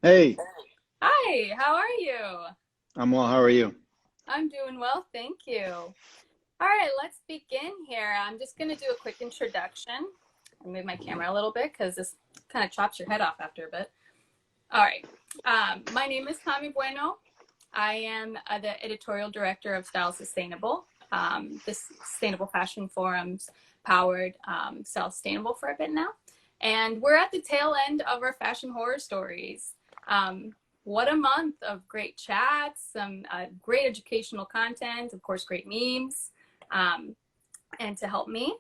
Hey, Hi, how are you? I'm well. How are you? I'm doing well, thank you. All right, let's begin here. I'm just going to do a quick introduction. I'll move my camera a little bit because this kind of chops your head off after a bit. All right, my name is Cami Bueno. I am the editorial director of Style Sustainable. The Sustainable Fashion Forums powered Style Sustainable for a bit now. And we're at the tail end of our fashion horror stories. Um, what a month of great chats, some great educational content, of course, great memes. Um, and to help me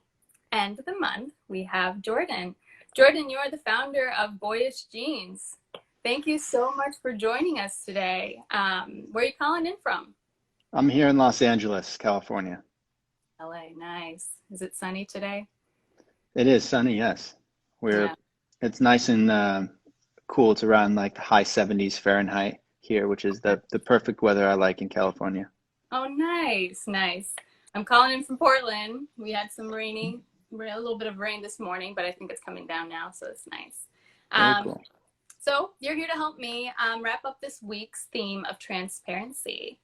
end the month, we have Jordan. Jordan, you are the founder of Boyish Jeans. Thank you so much for joining us today. Where are you calling in from? I'm here in Los Angeles, California. LA, nice. Is it sunny today? It is sunny, yes. We're Yeah. it's nice and cool. It's around like the high 70s Fahrenheit here, which is the perfect weather I like in California. Oh, nice, nice. I'm calling in from Portland. We had a little bit of rain this morning, but I think it's coming down now, so it's nice. Very Um, cool. so you're here to help me wrap up this week's theme of transparency.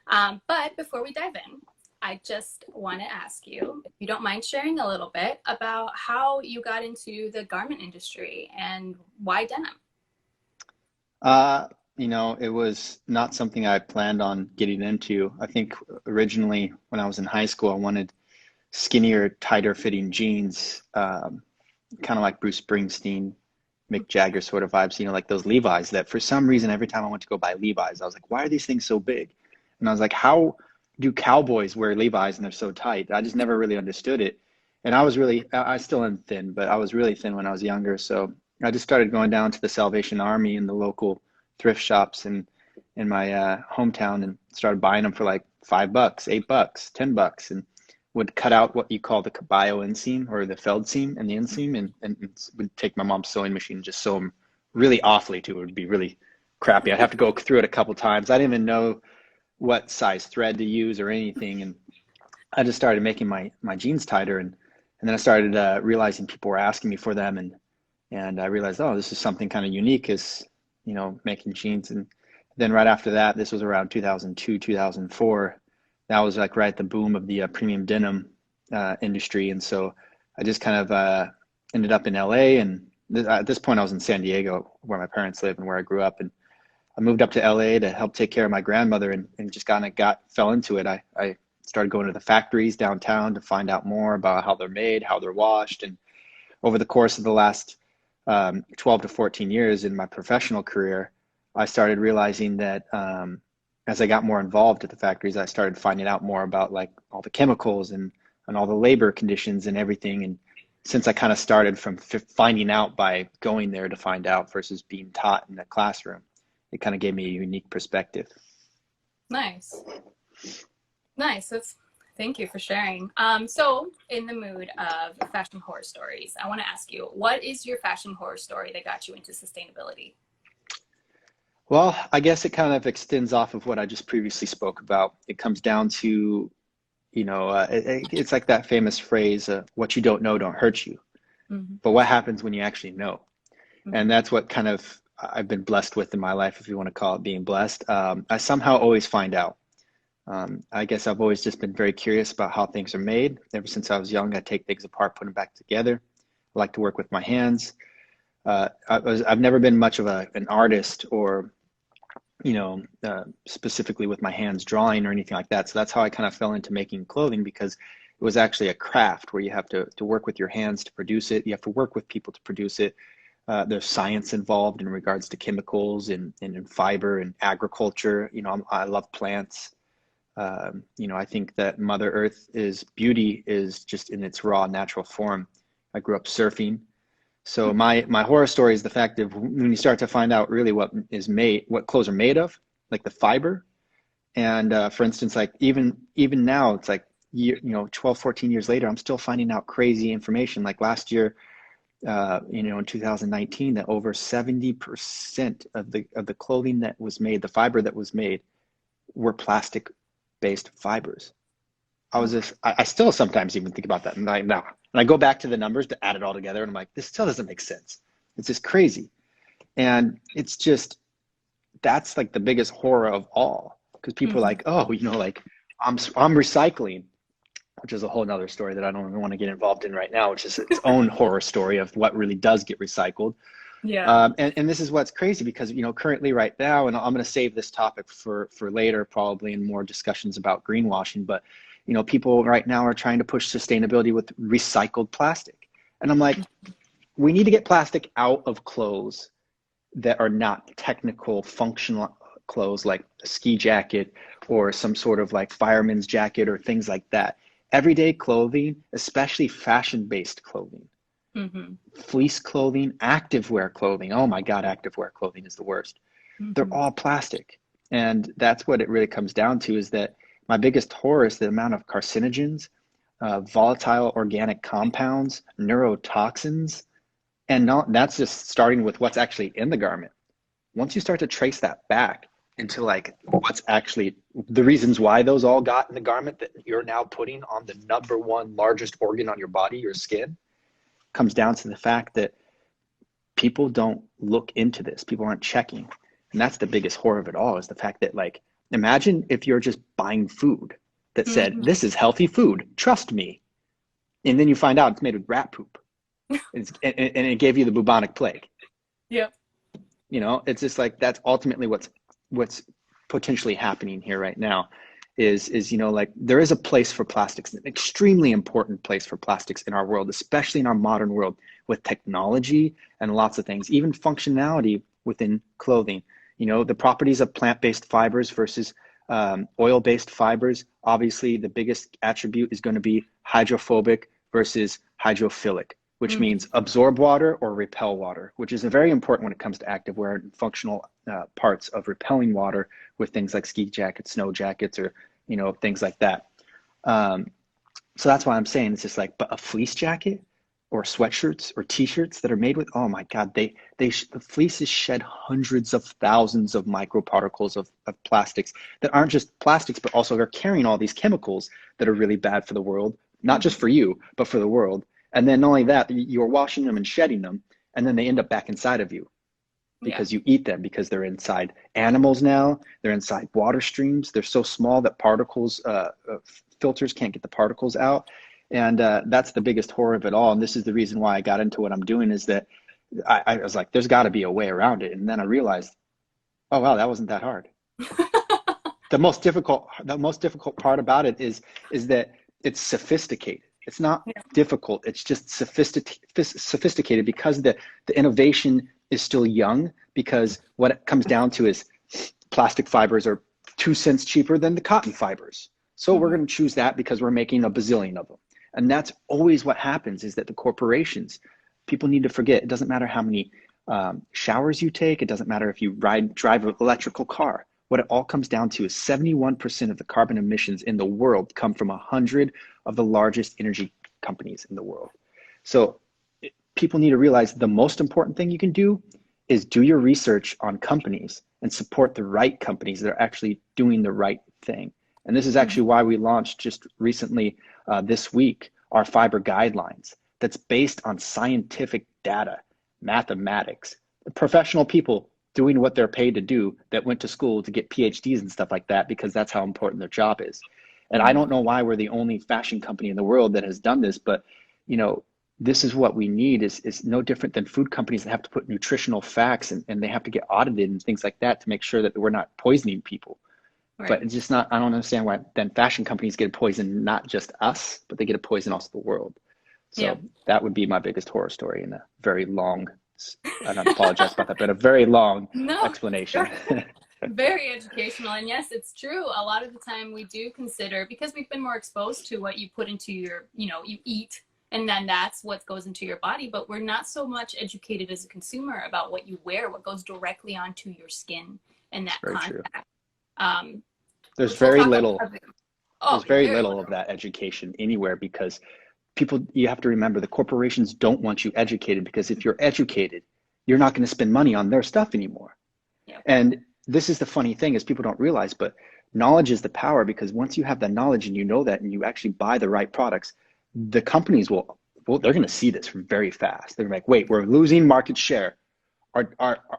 But before we dive in, I just want to ask you, if you don't mind sharing a little bit about how you got into the garment industry and why denim. Uh, it was not something I planned on getting into. I think originally when I was in high school, I wanted skinnier, tighter fitting jeans, kind of like Bruce Springsteen, Mick Jagger sort of vibes, like those Levi's that for some reason, every time I went to go buy Levi's, I was like, why are these things so big? And I was like, how do cowboys wear Levi's and they're so tight? I just never really understood it. And I still am thin, but I was really thin when I was younger. So I just started going down to the Salvation Army and the local thrift shops in my hometown and started buying them for like $5, $8, $10, and would cut out what you call the caballo inseam or the feld seam and the inseam and would take my mom's sewing machine and just sew them really awfully too. It would be really crappy. I'd have to go through it a couple times. I didn't even know what size thread to use or anything. And I just started making my jeans tighter. And then I started realizing people were asking me for them. And I realized, oh, this is something kind of unique is, making jeans. And then right after that, this was around 2002, 2004. That was like right at the boom of the premium denim industry. And so I just kind of ended up in LA. And at this point, I was in San Diego, where my parents live and where I grew up. And I moved up to LA to help take care of my grandmother and just kind of fell into it. I started going to the factories downtown to find out more about how they're made, how they're washed. And over the course of the last 12 to 14 years in my professional career, I started realizing that as I got more involved at the factories, I started finding out more about like all the chemicals and all the labor conditions and everything. And since I kind of started from finding out by going there to find out versus being taught in the classroom, it kind of gave me a unique perspective. Nice. Nice. Thank you for sharing. So in the mood of fashion horror stories, I want to ask you, what is your fashion horror story that got you into sustainability? Well, I guess it kind of extends off of what I just previously spoke about. It comes down to, it's like that famous phrase, what you don't know don't hurt you. Mm-hmm. But what happens when you actually know? Mm-hmm. And that's what kind of I've been blessed with in my life, if you want to call it being blessed. I somehow always find out. I guess I've always just been very curious about how things are made. Ever since I was young, I take things apart, put them back together. I like to work with my hands. I've never been much of an artist or, specifically with my hands drawing or anything like that. So that's how I kind of fell into making clothing because it was actually a craft where you have to work with your hands to produce it. You have to work with people to produce it. There's science involved in regards to chemicals and in fiber and agriculture. I love plants. I think that Mother Earth is beauty is just in its raw natural form. I grew up surfing. So my horror story is the fact of when you start to find out really what clothes are made of, like the fiber. And for instance, like even now, it's like 12, 14 years later, I'm still finding out crazy information. Like last year, in 2019, that over 70% of the clothing that was made, the fiber that was made, were plastic based fibers. I still sometimes even think about that. And I go back to the numbers to add it all together and I'm like, this still doesn't make sense. It's just crazy. And it's just, that's like the biggest horror of all, because people are Mm-hmm. like, oh, like I'm recycling, which is a whole nother story that I don't even want to get involved in right now, which is its own horror story of what really does get recycled. Yeah. And this is what's crazy because, currently right now, and I'm going to save this topic for later, probably in more discussions about greenwashing, but, people right now are trying to push sustainability with recycled plastic. And I'm like, we need to get plastic out of clothes that are not technical, functional clothes like a ski jacket or some sort of like fireman's jacket or things like that. Everyday clothing, especially fashion-based clothing, Mm-hmm. fleece clothing, activewear clothing. Oh my God, activewear clothing is the worst. They're Mm-hmm. all plastic. And that's what it really comes down to, is that my biggest horror is the amount of carcinogens, volatile organic compounds, neurotoxins, and that's just starting with what's actually in the garment. Once you start to trace that back into like what's actually the reasons why those all got in the garment that you're now putting on the number one largest organ on your body, your skin, comes down to the fact that people don't look into this. People aren't checking. And that's the biggest horror of it all, is the fact that, like, imagine if you're just buying food that said, Mm-hmm. this is healthy food, trust me. And then you find out it's made with rat poop. And it gave you the bubonic plague. Yep. It's just like, that's ultimately what's potentially happening here right now is like, there is a place for plastics, an extremely important place for plastics in our world, especially in our modern world, with technology and lots of things, even functionality within clothing. The properties of plant-based fibers versus oil-based fibers. Obviously, the biggest attribute is going to be hydrophobic versus hydrophilic, which Mm-hmm. means absorb water or repel water, which is very important when it comes to activewear and functional parts of repelling water with things like ski jackets, snow jackets, or things like that. So that's why I'm saying it's just like, but a fleece jacket or sweatshirts or t-shirts that are made with, oh my God, the fleeces shed hundreds of thousands of microparticles of plastics that aren't just plastics, but also they're carrying all these chemicals that are really bad for the world, not just for you, but for the world. And then not only that, you're washing them and shedding them, and then they end up back inside of you Yeah. because you eat them, because they're inside animals now, they're inside water streams. They're so small that particles, filters can't get the particles out. And that's the biggest horror of it all. And this is the reason why I got into what I'm doing, is that I was like, there's got to be a way around it. And then I realized, oh, wow, that wasn't that hard. The most difficult part about it is that it's sophisticated. It's not Yeah. difficult. It's just sophisticated because the innovation is still young, because what it comes down to is plastic fibers are 2 cents cheaper than the cotton fibers. So we're Mm-hmm. going to choose that because we're making a bazillion of them. And that's always what happens, is that the corporations, people need to forget, it doesn't matter how many showers you take. It doesn't matter if you drive an electrical car. What it all comes down to is 71% of the carbon emissions in the world come from 100 of the largest energy companies in the world. So people need to realize the most important thing you can do is do your research on companies and support the right companies that are actually doing the right thing. And this is actually why we launched just recently this week our fiber guidelines that's based on scientific data, mathematics, professional people doing what they're paid to do, that went to school to get PhDs and stuff like that, because that's how important their job is. And I Mm-hmm. don't know why we're the only fashion company in the world that has done this, but this is what we need, is no different than food companies that have to put nutritional facts and they have to get audited and things like that to make sure that we're not poisoning people. But Right. it's just not, I don't understand why then fashion companies get to poison not just us, but they get to poison also the world. Yeah. So that would be my biggest horror story in a very long, and I apologize about that, but a very long No, explanation. you're very educational. And yes, it's true. A lot of the time we do consider, because we've been more exposed to what you put into your, you eat, and then that's what goes into your body. But we're not so much educated as a consumer about what you wear, what goes directly onto your skin and It's that very true. contact. There's Which we'll very talk about. little, Oh, there's very very little little. of that education anywhere, because you have to remember, the corporations don't want you educated, because if you're educated, you're not going to spend money on their stuff anymore. Yeah. And this is the funny thing, is people don't realize, but knowledge is the power, because once you have that knowledge and you know that, and you actually buy the right products, the companies they're going to see this very fast. They're like, wait, we're losing market share.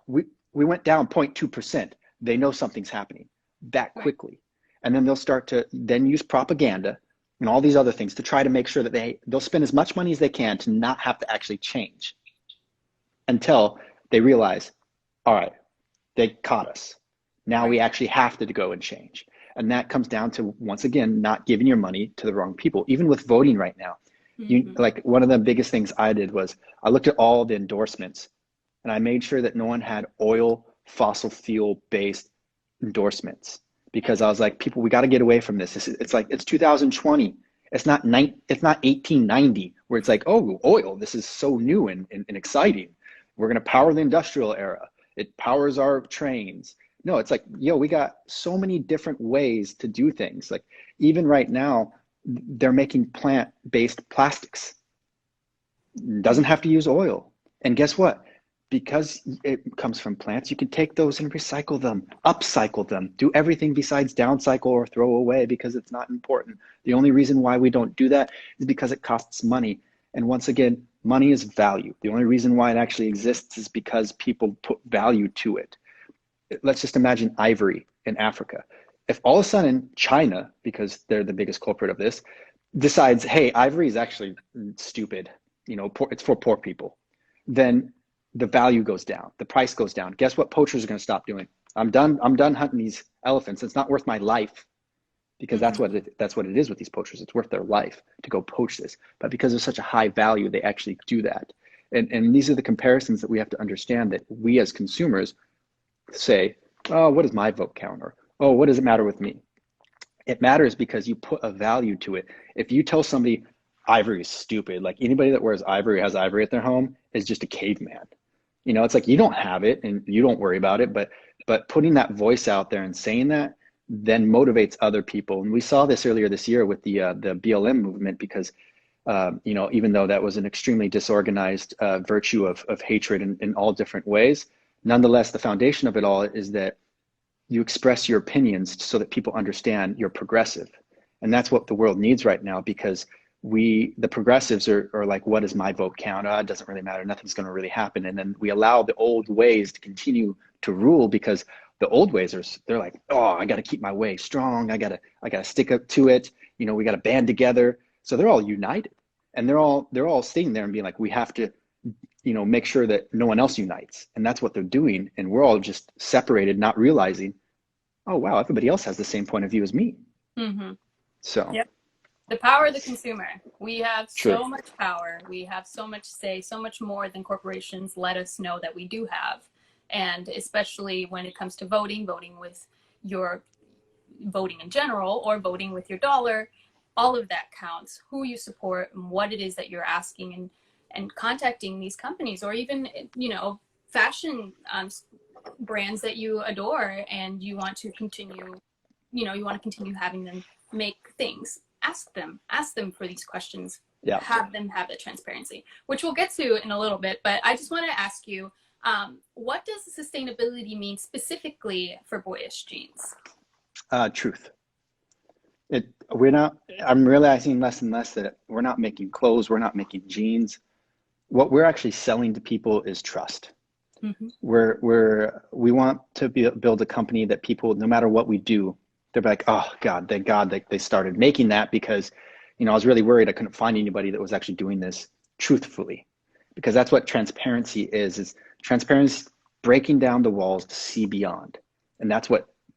We went down 0.2%. they know something's happening that Right. quickly. And then they'll start to then use propaganda and all these other things to try to make sure that they'll spend as much money as they can to not have to actually change until they realize, all right, they caught us. Now we Right. actually have to go and change. And that comes down to, once again, not giving your money to the wrong people. Even with voting right now, Mm-hmm. like one of the biggest things I did was I looked at all the endorsements and I made sure that no one had oil, fossil fuel based endorsements, because I was like, people, we got to get away from this. It's like, it's 2020. It's not 1890 where it's like, oh, oil, this is so new and exciting. We're going to power the industrial era. It powers our trains. No, it's like, yo, we got so many different ways to do things. Like even right now, they're making plant-based plastics. Doesn't have to use oil. And guess what? Because it comes from plants, you can take those and recycle them, upcycle them, do everything besides downcycle or throw away because it's not important. The only reason why we don't do that is because it costs money. And once again, money is value. The only reason why it actually exists is because people put value to it. Let's just imagine ivory in Africa. If all of a sudden China, because they're the biggest culprit of this, decides, hey, ivory is actually stupid, it's for poor people, then the value goes down, the price goes down. Guess what poachers are going to stop doing? I'm done hunting these elephants. It's not worth my life, because Mm-hmm. that's what it is with these poachers. It's worth their life to go poach this. But because there's such a high value, they actually do that. And these are the comparisons that we have to understand, that we as consumers say, oh, what does my vote count? Or, oh, what does it matter with me? It matters because you put a value to it. If you tell somebody ivory is stupid, like anybody that wears ivory, has ivory at their home, is just a caveman. It's like, you don't have it and you don't worry about it, but putting that voice out there and saying that then motivates other people. And we saw this earlier this year with the BLM movement, because even though that was an extremely disorganized virtue of hatred in all different ways, nonetheless, the foundation of it all is that you express your opinions so that people understand you're progressive. And that's what the world needs right now, because the progressives are like, what does my vote count? It doesn't really matter. Nothing's going to really happen. And then we allow the old ways to continue to rule, because the old ways they're like, oh, I got to keep my way strong. I got to stick up to it. We got to band together. So they're all united, and they're all sitting there and being like, we have to, make sure that no one else unites. And that's what they're doing. And we're all just separated, not realizing, oh, wow, everybody else has the same point of view as me. Mm-hmm. So. Yep. The power of the consumer. We have True. so much power. We have so much say, so much more than corporations let us know that we do have. And especially when it comes to voting with your voting in general, or voting with your dollar, all of that counts. Who you support and what it is that you're asking, and contacting these companies, or even, fashion brands that you adore and you want to continue, having them make things. Ask them for these questions. Yeah. Have them have the transparency, which we'll get to in a little bit. But I just want to ask you, what does sustainability mean specifically for Boyish Jeans? Truth. I'm realizing less and less that we're not making clothes, we're not making jeans. What we're actually selling to people is trust. Mm-hmm. We want to build a company that people, no matter what we do, they're like, oh God, thank God they started making that, because, I was really worried I couldn't find anybody that was actually doing this truthfully, because that's what transparency is transparency, breaking down the walls to see beyond. And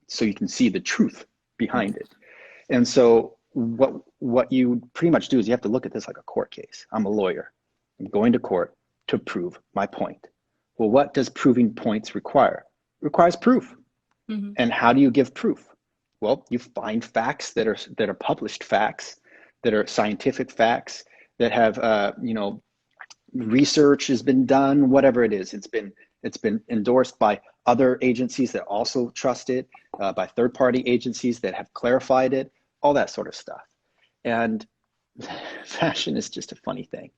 so you can see the truth behind it. And so what you pretty much do is you have to look at this like a court case. I'm a lawyer. I'm going to court to prove my point. Well, what does proving points require? It requires proof. Mm-hmm. And how do you give proof? Well, you find facts that are published facts, that are scientific facts, that have research has been done, whatever it is. It's been endorsed by other agencies that also trust it, by third-party agencies that have clarified it, all that sort of stuff. And fashion is just a funny thing.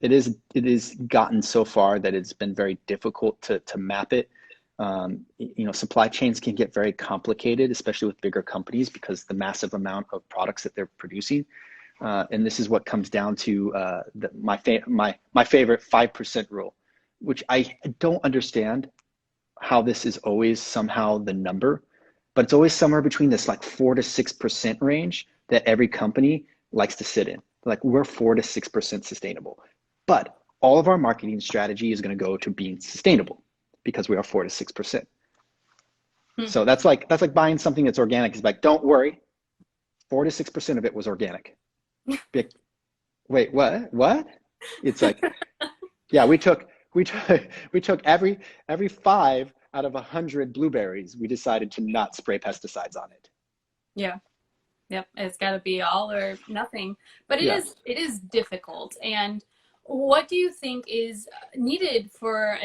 It is gotten so far that it's been very difficult to map it. Supply chains can get very complicated, especially with bigger companies, because the massive amount of products that they're producing. And this is what comes down to my favorite 5% rule, which I don't understand how this is always somehow the number, but it's always somewhere between this like 4 to 6% range that every company likes to sit in. Like we're 4 to 6% sustainable, but all of our marketing strategy is going to go to being sustainable because we are 4 to 6%. Hmm. So that's like buying something that's organic. It's like, don't worry, 4 to 6% of it was organic. Wait, what? What? It's like, yeah, we took every 5 out of 100 blueberries. We decided to not spray pesticides on it. Yeah. Yep, it's got to be all or nothing. But Yeah. it is difficult. And what do you think is needed for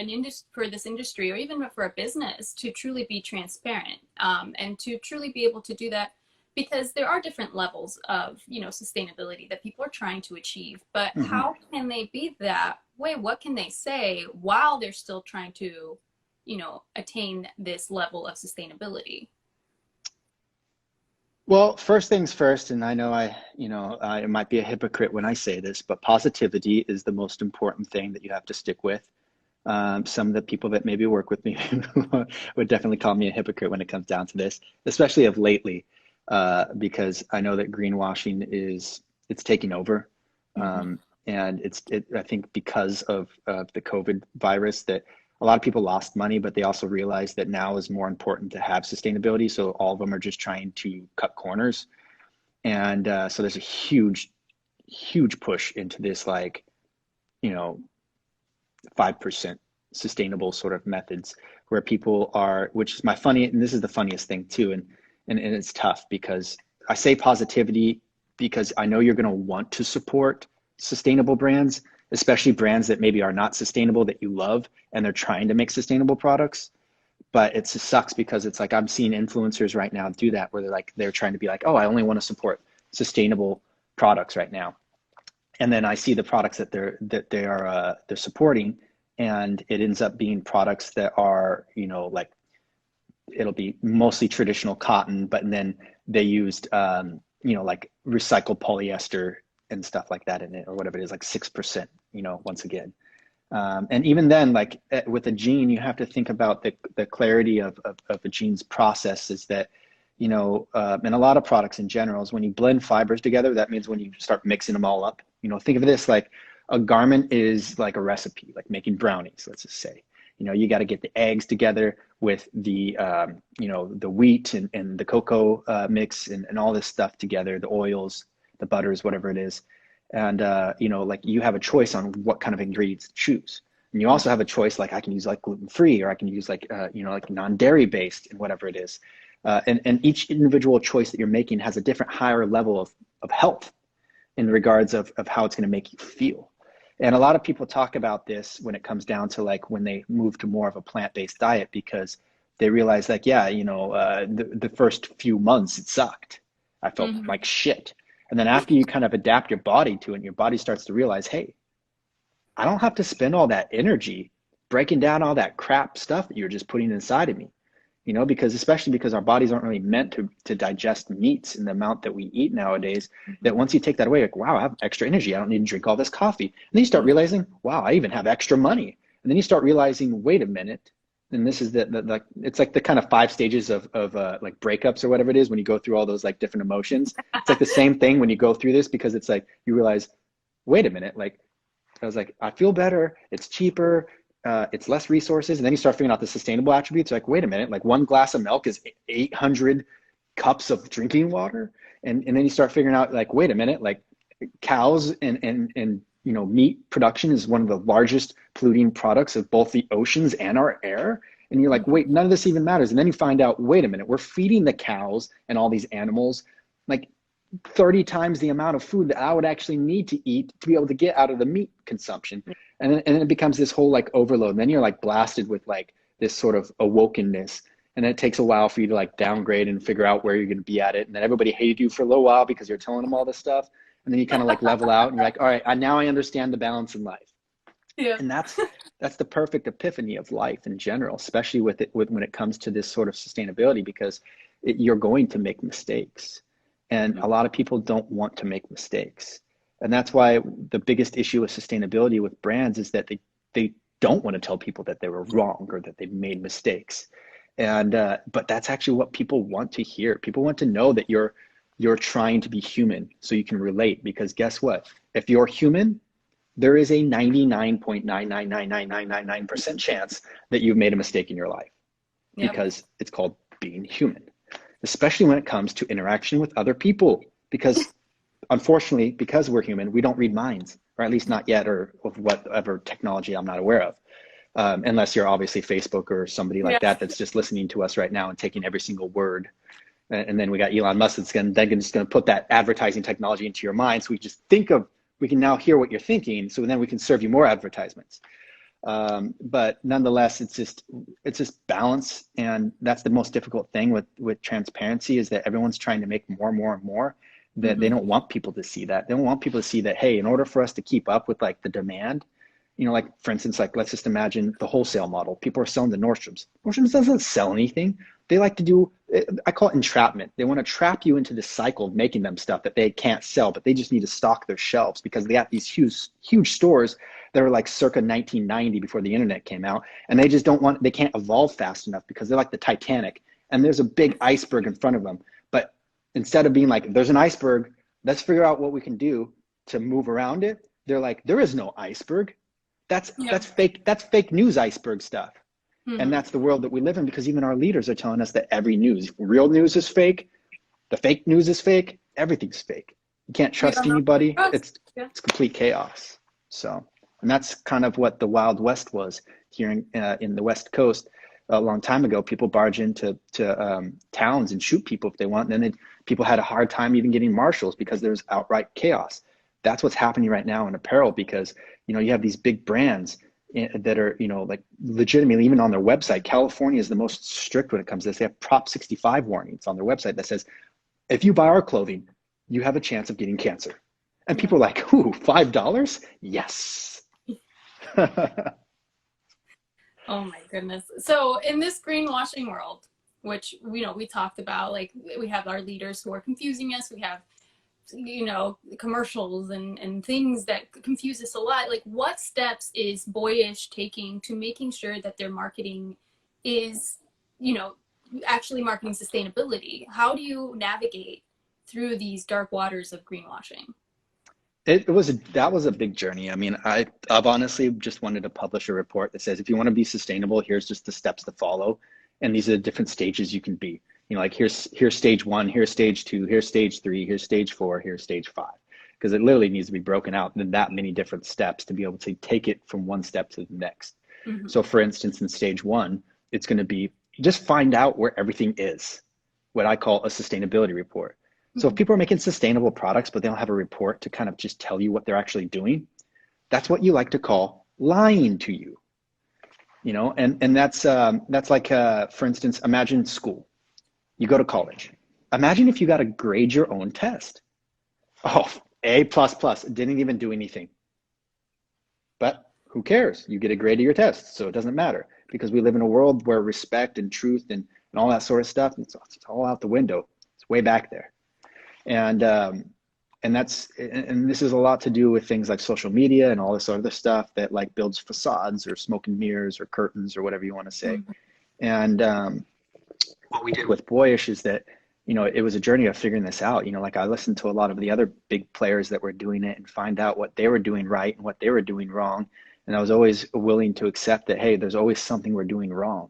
for this industry, or even for a business, to truly be transparent, and to truly be able to do that? Because there are different levels of, sustainability that people are trying to achieve. But Mm-hmm. how can they be that way? What can they say while they're still trying to, attain this level of sustainability? Well, first things first, and I know I might be a hypocrite when I say this, but positivity is the most important thing that you have to stick with. Some of the people that maybe work with me would definitely call me a hypocrite when it comes down to this, especially of lately, because I know that greenwashing it's taking over, Mm-hmm. and I think because of the COVID virus that a lot of people lost money, but they also realized that now is more important to have sustainability. So all of them are just trying to cut corners, and so there's a huge push into this like you know 5% sustainable sort of methods where people are, which is my funny, and this is the funniest thing too. And it's tough because I say positivity because I know you're going to want to support sustainable brands, especially brands that maybe are not sustainable that you love and they're trying to make sustainable products. But it just sucks because it's like I'm seeing influencers right now do that where they're trying to be like, oh, I only want to support sustainable products right now, and then I see the products that they're supporting, and it ends up being products that are like it'll be mostly traditional cotton, but then they used like recycled polyester and stuff like that in it or whatever it is, like 6%. Once again, and even then, like with a jean, you have to think about the clarity of a jean's process is that, and a lot of products in general is when you blend fibers together, that means when you start mixing them all up, think of this like a garment is like a recipe, like making brownies, let's just say. You got to get the eggs together with the wheat and the cocoa mix and all this stuff together, the oils, the butters, whatever it is. And, like you have a choice on what kind of ingredients to choose. And you also have a choice, like I can use like gluten-free, or I can use like, like non-dairy based and whatever it is. And each individual choice that you're making has a different higher level of health in regards of how it's going to make you feel. And a lot of people talk about this when it comes down to like when they move to more of a plant-based diet, because they realize like, yeah, the first few months it sucked. I felt Mm-hmm. like shit. And then after you kind of adapt your body to it, and your body starts to realize, hey, I don't have to spend all that energy breaking down all that crap stuff that you're just putting inside of me. Because especially because our bodies aren't really meant to digest meats in the amount that we eat nowadays, that once you take that away, like, wow, I have extra energy. I don't need to drink all this coffee. And then you start realizing, wow, I even have extra money. And then you start realizing, wait a minute. And this is like, it's like the kind of 5 stages of like breakups or whatever it is when you go through all those like different emotions. It's like the same thing when you go through this, because it's like, you realize, wait a minute, like, I was like, I feel better. It's cheaper. It's less resources. And then you start figuring out the sustainable attributes. Like, wait a minute, like one glass of milk is 800 cups of drinking water. And then you start figuring out like, wait a minute, like cows and meat production is one of the largest polluting products of both the oceans and our air. And you're like, wait, none of this even matters. And then you find out, wait a minute, we're feeding the cows and all these animals like 30 times the amount of food that I would actually need to eat to be able to get out of the meat consumption. And then it becomes this whole like overload. And then you're like blasted with like this sort of awokenness. And then it takes a while for you to like downgrade and figure out where you're going to be at it. And then everybody hated you for a little while because you're telling them all this stuff. And then you kind of like level out and you're like, all right, now I understand the balance in life. Yeah. And that's the perfect epiphany of life in general, especially when it comes to this sort of sustainability, because you're going to make mistakes. And a lot of people don't want to make mistakes. And that's why the biggest issue with sustainability with brands is that don't want to tell people that they were wrong or that they made mistakes. And but that's actually what people want to hear. People want to know that you're trying to be human so you can relate, because guess what? If you're human, there is a 99.9999999% chance that you've made a mistake in your life, Yep. because it's called being human, especially when it comes to interaction with other people. Because unfortunately, because we're human, we don't read minds, or at least not yet, or of whatever technology I'm not aware of. Unless you're obviously Facebook or somebody like Yeah. that that's just listening to us right now and taking every single word. And then we got Elon Musk that's then just going to put that advertising technology into your mind. So we can now hear what you're thinking. So then we can serve you more advertisements. But nonetheless, it's just balance. And that's the most difficult thing with transparency, is that everyone's trying to make more and more and more, that they don't want people to see that. They don't want people to see that, hey, in order for us to keep up with like the demand, like for instance, like let's just imagine the wholesale model. People are selling the Nordstroms. Nordstrom's doesn't sell anything. They like to do, I call it entrapment. They want to trap you into this cycle of making them stuff that they can't sell, but they just need to stock their shelves because they got these huge stores that are like circa 1990 before the internet came out. And they just they can't evolve fast enough because they're like the Titanic and there's a big iceberg in front of them. But instead of being like, there's an iceberg, let's figure out what we can do to move around it. They're like, there is no iceberg. That's fake news iceberg stuff. And that's the world that we live in, because even our leaders are telling us that every real news is fake. The fake news is fake. Everything's fake. You can't trust anybody. It's complete chaos. So, and that's kind of what the Wild West was here in the West Coast a long time ago. People barge into towns and shoot people if they want. And then people had a hard time even getting marshals because there's outright chaos. That's what's happening right now in apparel, because you have these big brands that are, like legitimately, even on their website, California is the most strict when it comes to this. They have Prop 65 warnings on their website that says, if you buy our clothing, you have a chance of getting cancer. And people are like, ooh, $5? Yes. Oh my goodness. So in this greenwashing world, which, we talked about, like we have our leaders who are confusing us. We have commercials and things that confuse us a lot. Like, what steps is Boyish taking to making sure that their marketing is, actually marketing sustainability? How do you navigate through these dark waters of greenwashing? That was a big journey. I mean, I've honestly just wanted to publish a report that says, if you want to be sustainable, here's just the steps to follow. And these are the different stages you can be. Like here's stage 1, here's stage 2, here's stage 3, here's stage 4, here's stage 5. Because it literally needs to be broken out in that many different steps to be able to take it from one step to the next. So for instance, in stage 1, it's going to be just find out where everything is, what I call a sustainability report. So if people are making sustainable products, but they don't have a report to kind of just tell you what they're actually doing, that's what you like to call lying to you. And that's like, for instance, imagine school. You go to college. Imagine if you got to grade your own test. Oh, A++, didn't even do anything. But who cares? You get a grade of your test, so it doesn't matter, because we live in a world where respect and truth and all that sort of stuff, it's all out the window. It's way back there. And this is a lot to do with things like social media and all this other stuff that like builds facades or smoke and mirrors or curtains or whatever you want to say. And what we did with Boyish is that, it was a journey of figuring this out. Like I listened to a lot of the other big players that were doing it and find out what they were doing right and what they were doing wrong. And I was always willing to accept that, hey, there's always something we're doing wrong.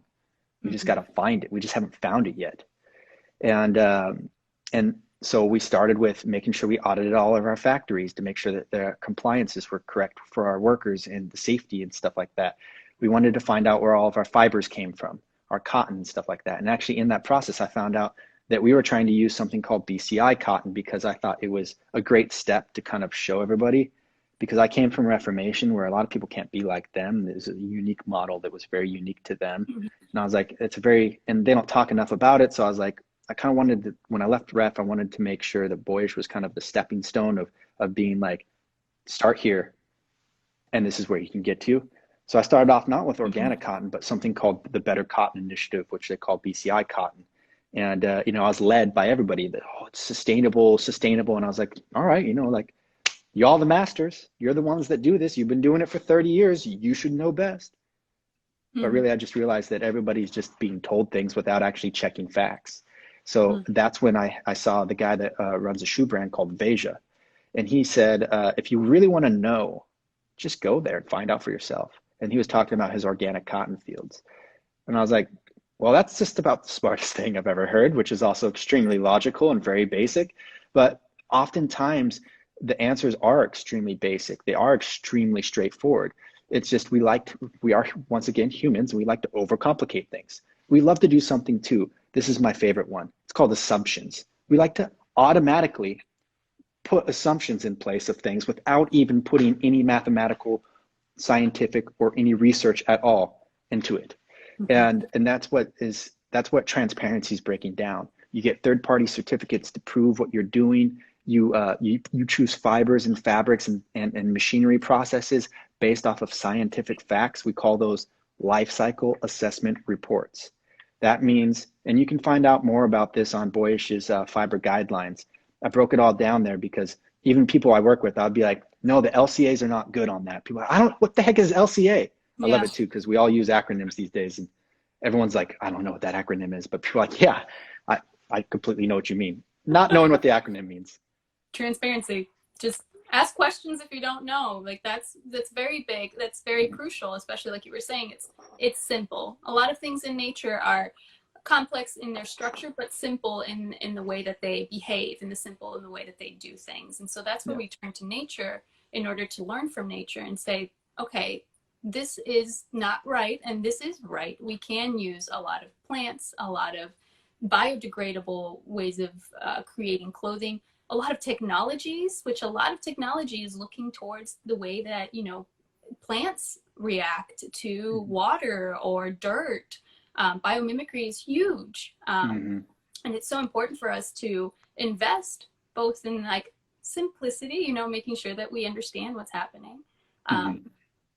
We just got to find it. We just haven't found it yet. And so we started with making sure we audited all of our factories to make sure that the compliances were correct for our workers and the safety and stuff like that. We wanted to find out where all of our fibers came from, our cotton and stuff like that. And actually in that process, I found out that we were trying to use something called BCI cotton because I thought it was a great step to kind of show everybody, because I came from Reformation where a lot of people can't be like them. There's a unique model that was very unique to them. And I was like, and they don't talk enough about it. So I was like, I kind of wanted to, when I left Ref, I wanted to make sure that Boyish was kind of the stepping stone of being like, start here and this is where you can get to. So I started off not with organic cotton, but something called the Better Cotton Initiative, which they call BCI cotton. And, I was led by everybody that, it's sustainable. And I was like, all right, like y'all the masters, you're the ones that do this. You've been doing it for 30 years. You should know best. But Mm-hmm. really, I just realized that everybody's just being told things without actually checking facts. So Mm-hmm. that's when I saw the guy that runs a shoe brand called Veja. And he said, if you really want to know, just go there and find out for yourself. And he was talking about his organic cotton fields. And I was like, well, that's just about the smartest thing I've ever heard, which is also extremely logical and very basic. But oftentimes, the answers are extremely basic. They are extremely straightforward. It's just we are, once again, humans, and we like to overcomplicate things. We love to do something too. This is my favorite one. It's called assumptions. We like to automatically put assumptions in place of things without even putting any mathematical, scientific, or any research at all into it. Mm-hmm. And that's what transparency is breaking down. You get third-party certificates to prove what you're doing. You choose fibers and fabrics and machinery processes based off of scientific facts. We call those life cycle assessment reports. That means, and you can find out more about this on Boyish's fiber guidelines. I broke it all down there because even people I work with, I'll be like, no, the LCAs are not good on that. People are like, what the heck is LCA? I love Yeah. it too, because we all use acronyms these days. And everyone's like, I don't know what that acronym is. But people are like, yeah, I completely know what you mean. Not knowing what the acronym means. Transparency. Just ask questions if you don't know. Like that's very big. That's very crucial, especially like you were saying. It's simple. A lot of things in nature are complex in their structure, but simple in the way that they behave, in the way that they do things. And so that's where Yeah. we turn to nature in order to learn from nature and say, okay, this is not right and this is right. We can use a lot of plants, a lot of biodegradable ways of creating clothing, a lot of technologies, which a lot of technology is looking towards the way that, plants react to water or dirt. Biomimicry is huge. Mm-hmm. And it's so important for us to invest both in like simplicity, making sure that we understand what's happening. Mm-hmm.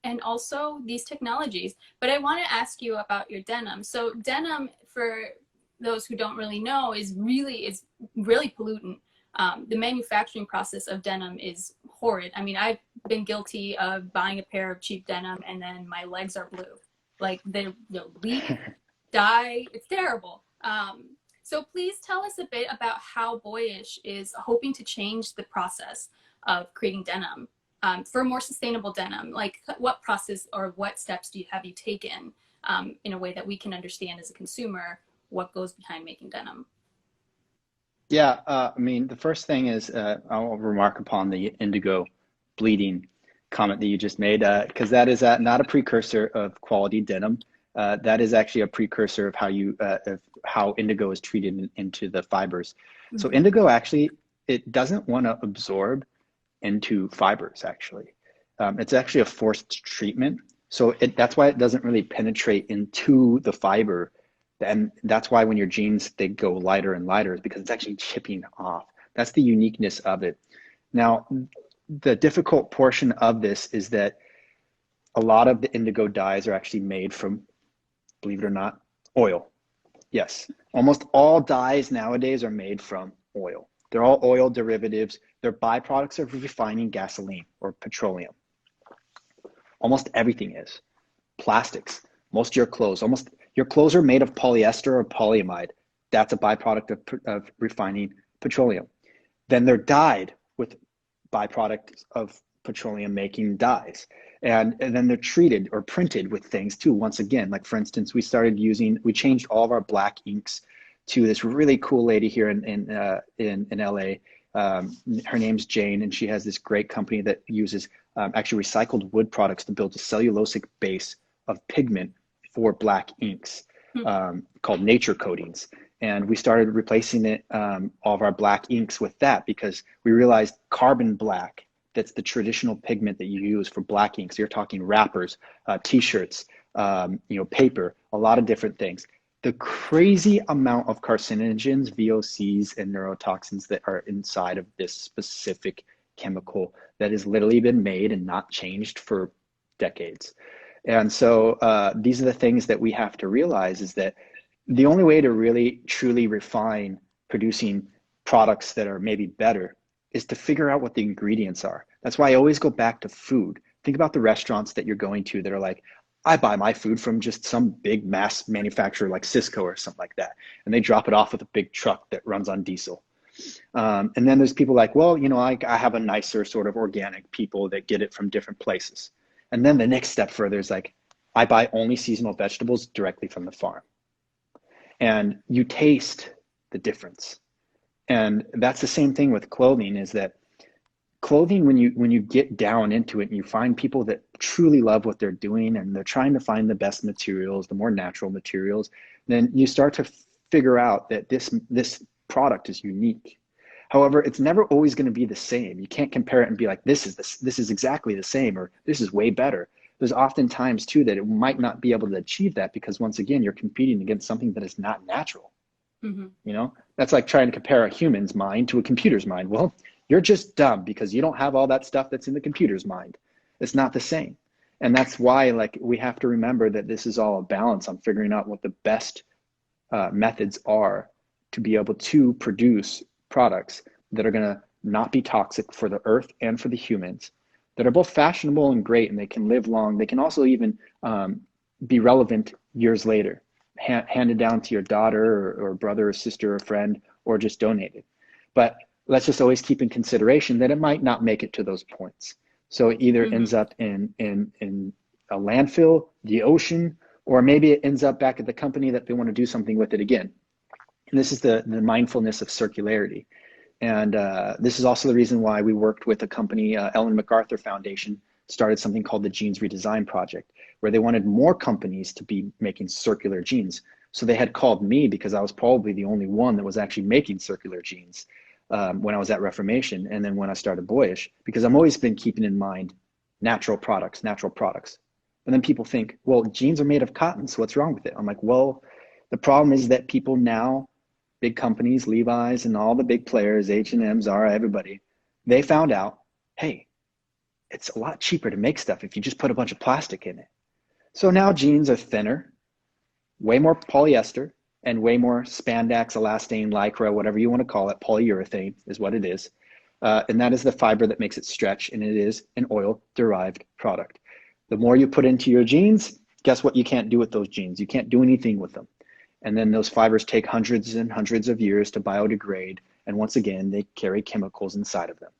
And also these technologies. But I want to ask you about your denim. So denim, for those who don't really know, is really pollutant. The manufacturing process of denim is horrid. I mean, I've been guilty of buying a pair of cheap denim and then my legs are blue. Like they'll leak, dye. It's terrible. So please tell us a bit about how Boyish is hoping to change the process of creating denim for more sustainable denim. Like what process or what steps have you taken in a way that we can understand as a consumer what goes behind making denim? Yeah, I mean, the first thing is I'll remark upon the indigo bleeding comment that you just made, because that is not a precursor of quality denim. That is actually a precursor of how indigo is treated into the fibers. So Mm-hmm. indigo actually, it doesn't want to absorb into fibers actually. It's actually a forced treatment. So that's why it doesn't really penetrate into the fiber. And that's why when your jeans, they go lighter and lighter, is because it's actually chipping off. That's the uniqueness of it. Now, the difficult portion of this is that a lot of the indigo dyes are actually made from, believe it or not, oil. Yes, almost all dyes nowadays are made from oil. They're all oil derivatives. They're byproducts of refining gasoline or petroleum. Almost everything is. Plastics, most of your clothes are made of polyester or polyamide. That's a byproduct of refining petroleum. Then they're dyed with byproducts of petroleum making dyes. And then they're treated or printed with things too. Once again, like for instance, we changed all of our black inks to this really cool lady here in LA. Her name's Jane, and she has this great company that uses actually recycled wood products to build a cellulosic base of pigment for black inks called nature coatings. And we started replacing all of our black inks with that because we realized carbon black, that's the traditional pigment that you use for black inks. You're talking wrappers, t-shirts, paper, a lot of different things. The crazy amount of carcinogens, VOCs, and neurotoxins that are inside of this specific chemical that has literally been made and not changed for decades. And so these are the things that we have to realize, is that the only way to really truly refine producing products that are maybe better is to figure out what the ingredients are. That's why I always go back to food. Think about the restaurants that you're going to that are like, I buy my food from just some big mass manufacturer like Cisco or something like that, and they drop it off with a big truck that runs on diesel. And then there's people like, well, I have a nicer sort of organic people that get it from different places. And then the next step further is like, I buy only seasonal vegetables directly from the farm. And you taste the difference. And that's the same thing with clothing, is that clothing, when you get down into it and you find people that truly love what they're doing and they're trying to find the best materials, the more natural materials, then you start to figure out that this product is unique. However, it's never always going to be the same. You can't compare it and be like, this is exactly the same, or this is way better. There's often times too that it might not be able to achieve that because, once again, you're competing against something that is not natural. That's like trying to compare a human's mind to a computer's mind. Well, you're just dumb because you don't have all that stuff that's in the computer's mind. It's not the same. And that's why, like, we have to remember that this is all a balance on figuring out what the best methods are to be able to produce products that are going to not be toxic for the earth and for the humans, that are both fashionable and great, and they can live long. They can also even be relevant years later, handed down to your daughter or brother or sister or friend, or just donated. But let's just always keep in consideration that it might not make it to those points. So it either ends up in a landfill, the ocean, or maybe it ends up back at the company that they want to do something with it again. And this is the mindfulness of circularity. And this is also the reason why we worked with a company, Ellen MacArthur Foundation, started something called the Jeans Redesign Project, where they wanted more companies to be making circular jeans. So they had called me because I was probably the only one that was actually making circular jeans when I was at Reformation, and then when I started Boyish, because I've always been keeping in mind natural products. And then people think, well, jeans are made of cotton, so what's wrong with it? I'm like, well, the problem is that people now, big companies, Levi's and all the big players, H&M, Zara, everybody, they found out, hey, it's a lot cheaper to make stuff if you just put a bunch of plastic in it. So now jeans are thinner, way more polyester, and way more spandex, elastane, lycra, whatever you want to call it. Polyurethane is what it is. And that is the fiber that makes it stretch, and it is an oil-derived product. The more you put into your jeans, guess what you can't do with those jeans? You can't do anything with them. And then those fibers take hundreds and hundreds of years to biodegrade. And once again, they carry chemicals inside of them.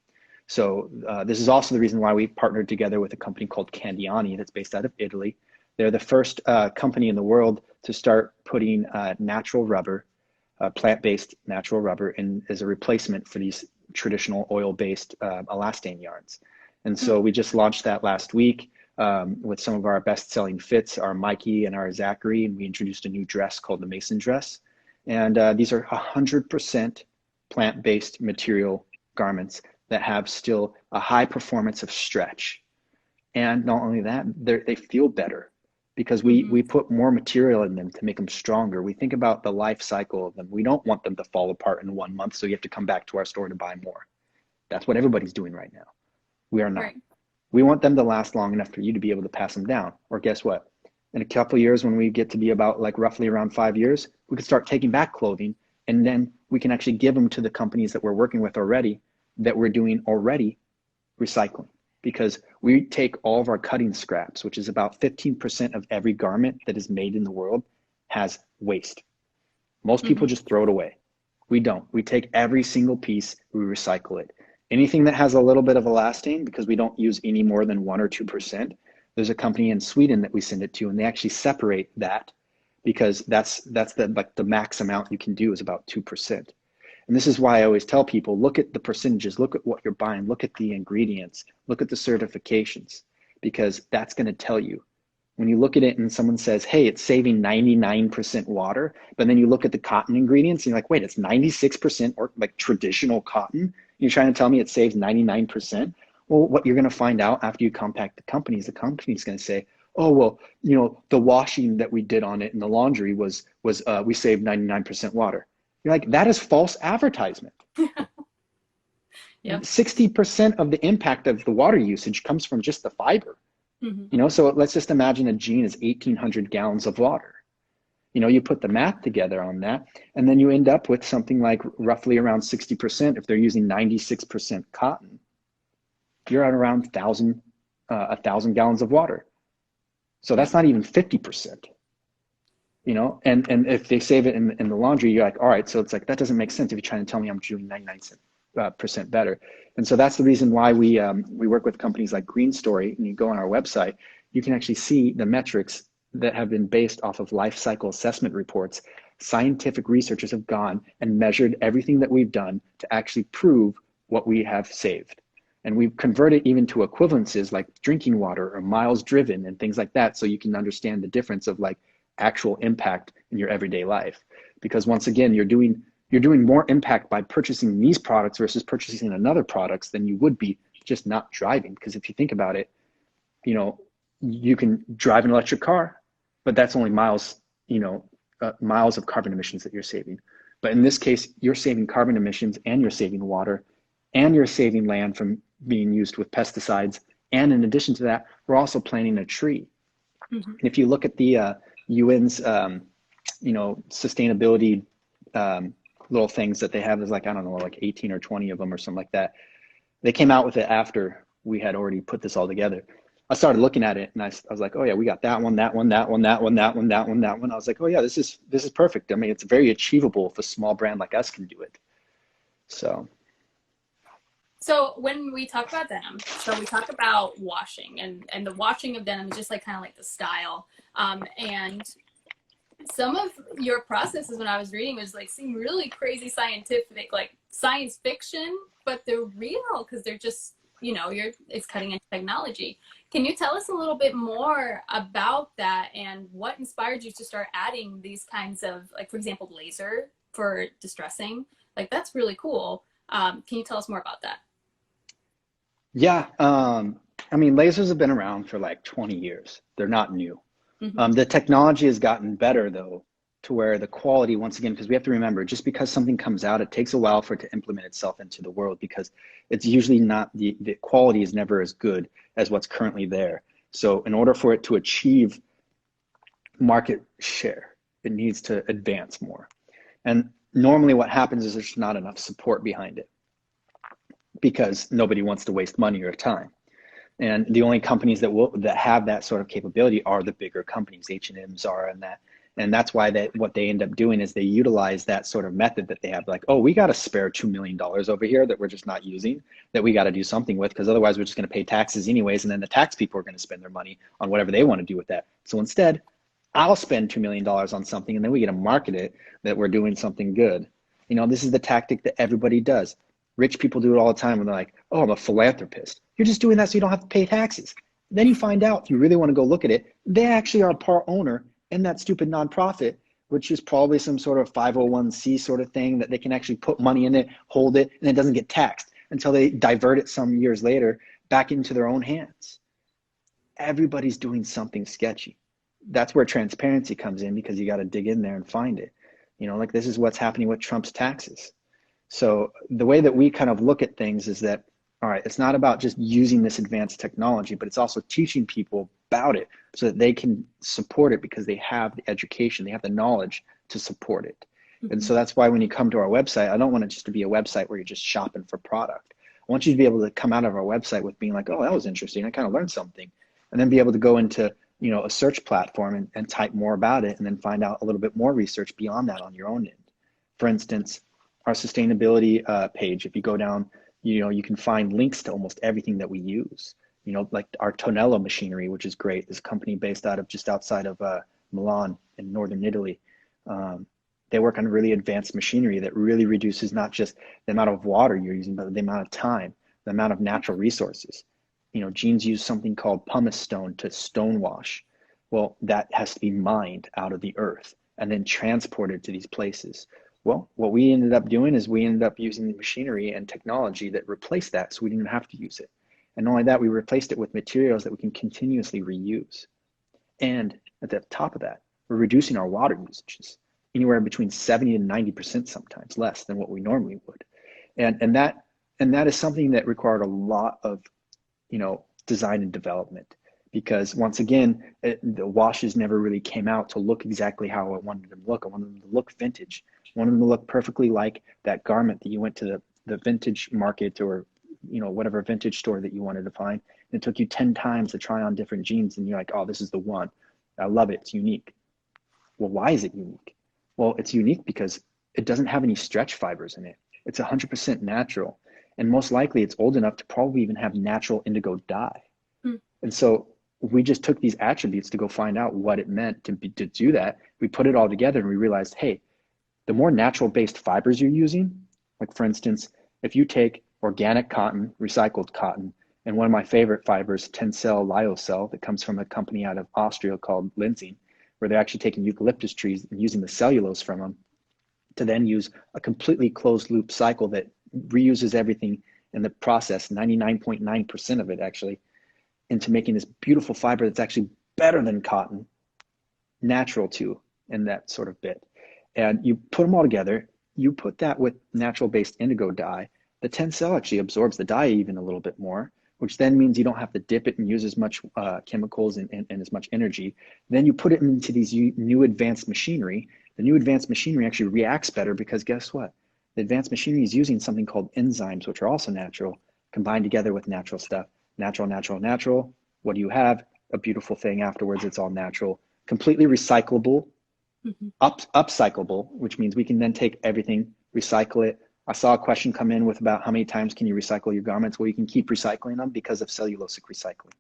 So this is also the reason why we partnered together with a company called Candiani that's based out of Italy. They're the first company in the world to start putting natural rubber, plant-based natural rubber, in as a replacement for these traditional oil-based elastane yarns. And so we just launched that last week with some of our best-selling fits, our Mikey and our Zachary, and we introduced a new dress called the Mason dress. And these are 100% plant-based material garments that have still a high performance of stretch. And not only that, they feel better because we put more material in them to make them stronger. We think about the life cycle of them. We don't want them to fall apart in 1 month, so you have to come back to our store to buy more. That's what everybody's doing right now. We are not. Right. We want them to last long enough for you to be able to pass them down. Or guess what? In a couple of years, when we get to be about like roughly around 5 years, we can start taking back clothing, and then we can actually give them to the companies that we're working with already, that we're doing already recycling. Because we take all of our cutting scraps, which is about 15% of every garment that is made in the world, has waste. Most people just throw it away. We don't. We take every single piece, we recycle it. Anything that has a little bit of elastane, because we don't use any more than 1 or 2%, there's a company in Sweden that we send it to, and they actually separate that, because that's the max amount you can do is about 2%. And this is why I always tell people, look at the percentages, look at what you're buying, look at the ingredients, look at the certifications, because that's going to tell you. When you look at it and someone says, hey, it's saving 99% water, but then you look at the cotton ingredients and you're like, wait, it's 96% or like traditional cotton? You're trying to tell me it saves 99%? Well, what you're going to find out after you contact the company's going to say, oh, well, you know, the washing that we did on it in the laundry was we saved 99% water. You're like, that is false advertisement. Yep. 60% of the impact of the water usage comes from just the fiber. You know, so let's just imagine a jean is 1,800 gallons of water. You know, you put the math together on that, and then you end up with something like roughly around 60% if they're using 96% cotton. You're at around 1,000 gallons of water. So that's not even 50%. You know, and if they save it in the laundry, you're like, all right, so it's like, that doesn't make sense if you're trying to tell me I'm doing 99% better. And so that's the reason why we work with companies like Green Story, and you go on our website, you can actually see the metrics that have been based off of life cycle assessment reports. Scientific researchers have gone and measured everything that we've done to actually prove what we have saved. And we've converted even to equivalences like drinking water or miles driven and things like that, so you can understand the difference of like actual impact in your everyday life. Because once again, you're doing more impact by purchasing these products versus purchasing another products than you would be just not driving. Because if you think about it, you know, you can drive an electric car, but that's only miles, miles of carbon emissions that you're saving. But in this case, you're saving carbon emissions, and you're saving water, and you're saving land from being used with pesticides. And in addition to that, we're also planting a tree. Mm-hmm. And if you look at the UN's, sustainability little things that they have, is like, I don't know, like 18 or 20 of them or something like that. They came out with it after we had already put this all together. I started looking at it, and I was like, oh yeah, we got that one, that one, that one, that one, that one, that one, that one. I was like, oh yeah, this is perfect. I mean, it's very achievable if a small brand like us can do it. So when we talk about denim, so we talk about washing, and the washing of denim is just like kind of like the style. And some of your processes, when I was reading, was like seem really crazy scientific, like science fiction, but they're real because they're just, it's cutting edge technology. Can you tell us a little bit more about that, and what inspired you to start adding these kinds of, like, for example, laser for distressing? Like, that's really cool. Can you tell us more about that? Yeah. I mean, lasers have been around for like 20 years. They're not new. Mm-hmm. The technology has gotten better, though, to where the quality, once again, because we have to remember, just because something comes out, it takes a while for it to implement itself into the world, because it's usually not, the quality is never as good as what's currently there. So in order for it to achieve market share, it needs to advance more. And normally what happens is there's not enough support behind it, because nobody wants to waste money or time. And the only companies that have that sort of capability are the bigger companies, H&M, Zara, and that. And that's why what they end up doing is they utilize that sort of method that they have, like, oh, we got a spare $2 million over here that we're just not using, that we got to do something with, because otherwise we're just going to pay taxes anyways, and then the tax people are going to spend their money on whatever they want to do with that. So instead, I'll spend $2 million on something, and then we get to market it that we're doing something good. This is the tactic that everybody does. Rich people do it all the time when they're like, oh, I'm a philanthropist. You're just doing that so you don't have to pay taxes. Then you find out, if you really want to go look at it, they actually are a part owner in that stupid nonprofit, which is probably some sort of 501c sort of thing that they can actually put money in it, hold it, and it doesn't get taxed until they divert it some years later back into their own hands. Everybody's doing something sketchy. That's where transparency comes in, because you got to dig in there and find it. Like, this is what's happening with Trump's taxes. So the way that we kind of look at things is that, all right, it's not about just using this advanced technology, but it's also teaching people about it so that they can support it, because they have the education, they have the knowledge to support it. Mm-hmm. And so that's why when you come to our website, I don't want it just to be a website where you're just shopping for product. I want you to be able to come out of our website with being like, oh, that was interesting, I kind of learned something. And then be able to go into, a search platform and type more about it, and then find out a little bit more research beyond that on your own end. For instance, our sustainability page, if you go down, you can find links to almost everything that we use. Like our Tonello machinery, which is great. This company based out of just outside of Milan in northern Italy. They work on really advanced machinery that really reduces not just the amount of water you're using, but the amount of time, the amount of natural resources. Jeans use something called pumice stone to stone wash. Well, that has to be mined out of the earth and then transported to these places. Well, what we ended up doing is we ended up using the machinery and technology that replaced that, so we didn't have to use it. And not only that, we replaced it with materials that we can continuously reuse. And at the top of that, we're reducing our water usages anywhere between 70 and 90%, sometimes less than what we normally would. And that is something that required a lot of design and development, because once again, the washes never really came out to look exactly how I wanted them to look. I wanted them to look vintage. I wanted them to look perfectly like that garment that you went to the vintage market or whatever vintage store that you wanted to find, It took you 10 times to try on different jeans and you're like, oh, this is the one. I love it. It's unique. Well, why is it unique? Well, it's unique because it doesn't have any stretch fibers in it. It's 100% natural. And most likely it's old enough to probably even have natural indigo dye. Hmm. And so we just took these attributes to go find out what it meant to do that. We put it all together and we realized, hey, the more natural based fibers you're using, like for instance, if you take organic cotton, recycled cotton, and one of my favorite fibers, Tencel lyocell, that comes from a company out of Austria called Lindsay, where they're actually taking eucalyptus trees and using the cellulose from them to then use a completely closed loop cycle that reuses everything in the process, 99.9% of it actually, into making this beautiful fiber that's actually better than cotton, natural too, in that sort of bit. And you put them all together, you put that with natural based indigo dye, the Tencel actually absorbs the dye even a little bit more, which then means you don't have to dip it and use as much chemicals and as much energy. Then you put it into these new advanced machinery. The new advanced machinery actually reacts better because guess what? The advanced machinery is using something called enzymes, which are also natural, combined together with natural stuff. Natural, natural, natural. What do you have? A beautiful thing afterwards. It's all natural, completely recyclable, upcyclable, which means we can then take everything, recycle it. I saw a question come in with about how many times can you recycle your garments? Well, you can keep recycling them because of cellulosic recycling.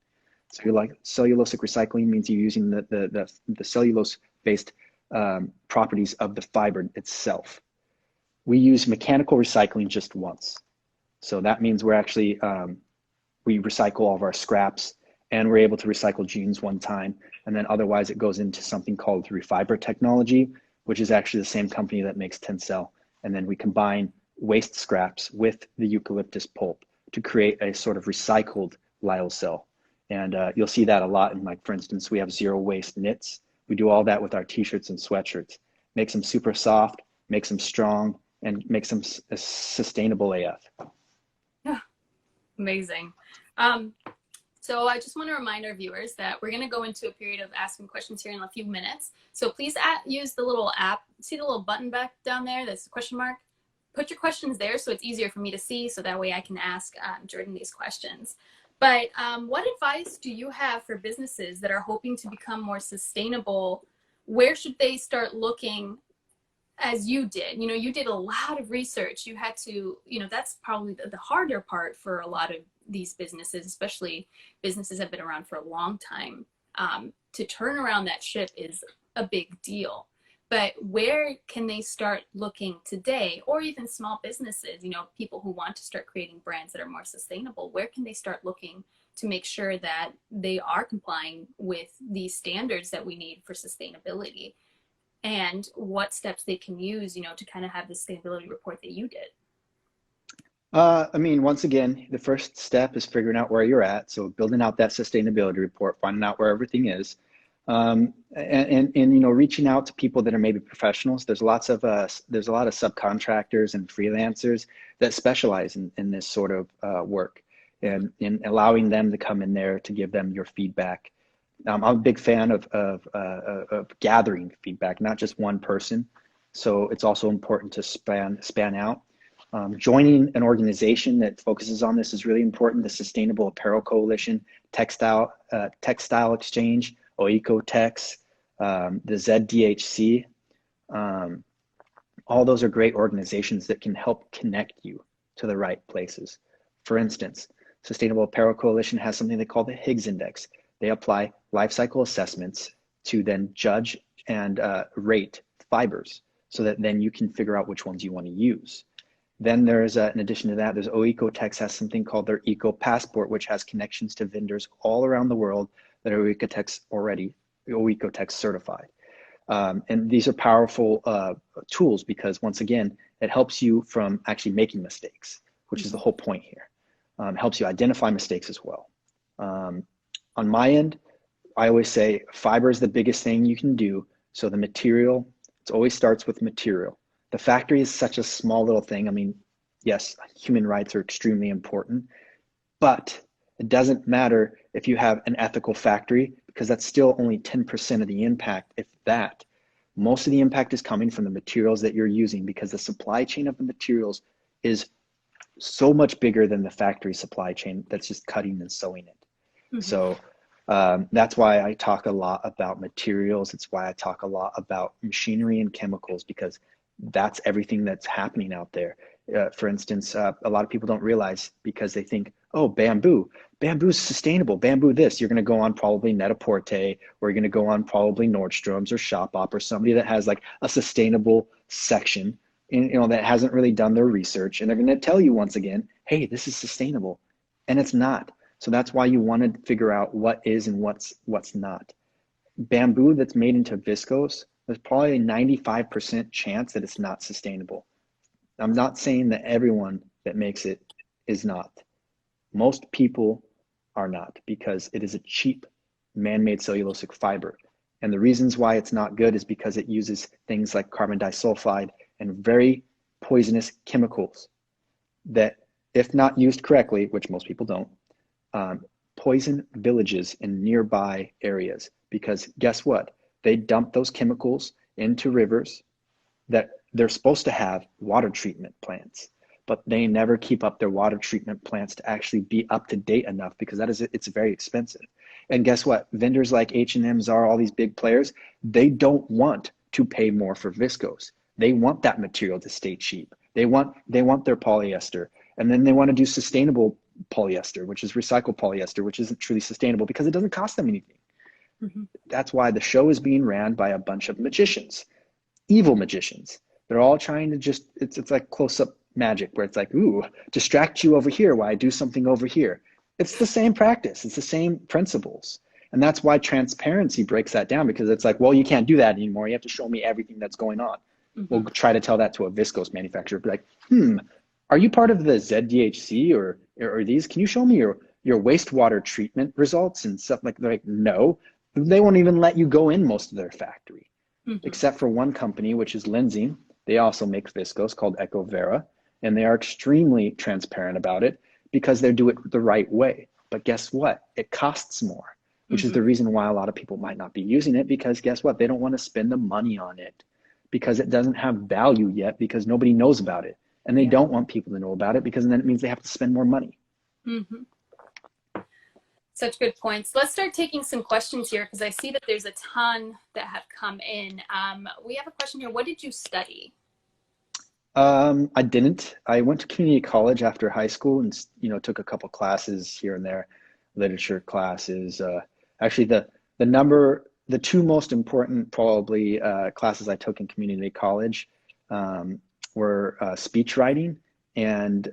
So you're like, cellulosic recycling means you're using the cellulose-based properties of the fiber itself. We use mechanical recycling just once. So that means we're actually, we recycle all of our scraps and we're able to recycle jeans one time. And then otherwise it goes into something called refiber technology, which is actually the same company that makes Tencel. And then we combine waste scraps with the eucalyptus pulp to create a sort of recycled lyocell. And you'll see that a lot in, like, for instance, we have zero waste knits. We do all that with our t-shirts and sweatshirts. Makes them super soft, makes them strong, and makes them sustainable AF. Yeah, amazing. So I just want to remind our viewers that we're going to go into a period of asking questions here in a few minutes. So please use the little app. See the little button back down there? That's the question mark. Put your questions there so it's easier for me to see, so that way I can ask Jordan these questions. But what advice do you have for businesses that are hoping to become more sustainable? Where should they start looking, as you did? You know, you did a lot of research. You had to, you know, that's probably the harder part for a lot of these businesses, especially businesses that have been around for a long time. To turn around that ship is a big deal. But where can they start looking today, or even small businesses, you know, people who want to start creating brands that are more sustainable? Where can they start looking to make sure that they are complying with these standards that we need for sustainability? And what steps they can use, you know, to kind of have the sustainability report that you did? I mean, once again, the first step is figuring out where you're at. So building out that sustainability report, finding out where everything is, and you know, reaching out to people that are maybe professionals. There's a lot of subcontractors and freelancers that specialize in this sort of work, and in allowing them to come in there to give them your feedback. I'm a big fan of gathering feedback, not just one person. So it's also important to span out. Joining an organization that focuses on this is really important. The Sustainable Apparel Coalition, Textile Exchange, Oecotex, the ZDHC. All those are great organizations that can help connect you to the right places. For instance, Sustainable Apparel Coalition has something they call the Higgs Index. They apply life cycle assessments to then judge and rate fibers, so that then you can figure out which ones you want to use. Then there's, in addition to that, there's Oecotex has something called their Eco Passport, which has connections to vendors all around the world that are Oecotex certified. And these are powerful tools because, once again, it helps you from actually making mistakes, which is the whole point here. Helps you identify mistakes as well. On my end, I always say fiber is the biggest thing you can do. So the material, it always starts with material. The factory is such a small little thing. I mean, yes, human rights are extremely important, but it doesn't matter if you have an ethical factory, because that's still only 10% of the impact, if that. Most of the impact is coming from the materials that you're using, because the supply chain of the materials is so much bigger than the factory supply chain that's just cutting and sewing it. Mm-hmm. So that's why I talk a lot about materials. It's why I talk a lot about machinery and chemicals, because that's everything that's happening out there. For instance, a lot of people don't realize, because they think, oh, bamboo is sustainable. Bamboo this, you're going to go on probably Net-a-Porter, or you're going to go on probably Nordstrom's or Shopbop, or somebody that has like a sustainable section, that hasn't really done their research, and they're going to tell you once again, hey, this is sustainable, and it's not. So that's why you want to figure out what is and what's not. Bamboo that's made into viscose, there's probably a 95% chance that it's not sustainable. I'm not saying that everyone that makes it is not. Most people are not, because it is a cheap man-made cellulosic fiber. And the reasons why it's not good is because it uses things like carbon disulfide and very poisonous chemicals that, if not used correctly, which most people don't, poison villages in nearby areas. Because guess what? They dump those chemicals into rivers that they're supposed to have water treatment plants, but they never keep up their water treatment plants to actually be up to date enough, because it's very expensive. And guess what? Vendors like H&M, Zara, all these big players, they don't want to pay more for viscose. They want that material to stay cheap. They want their polyester, and then they want to do sustainable polyester, which is recycled polyester, which isn't truly sustainable because it doesn't cost them anything. Mm-hmm. That's why the show is being ran by a bunch of magicians, evil magicians. They're all trying to just, it's like close-up magic, where it's like, ooh, distract you over here while I do something over here. It's the same practice. It's the same principles. And that's why transparency breaks that down, because it's like, well, you can't do that anymore. You have to show me everything that's going on. Mm-hmm. We'll try to tell that to a viscose manufacturer. Be like, are you part of the ZDHC or these? Can you show me your wastewater treatment results and stuff like that? Like, no, they won't even let you go in most of their factory, except for one company, which is Lindsay. They also make viscose called Ecovera, and they are extremely transparent about it because they do it the right way. But guess what? It costs more, which is the reason why a lot of people might not be using it, because guess what? They don't want to spend the money on it because it doesn't have value yet, because nobody knows about it. And they don't want people to know about it, because then it means they have to spend more money. Such good points. Let's start taking some questions here, because I see that there's a ton that have come in. We have a question here. What did you study? I didn't. I went to community college after high school and, took a couple classes here and there, literature classes. Actually, the two most important probably classes I took in community college were speech writing and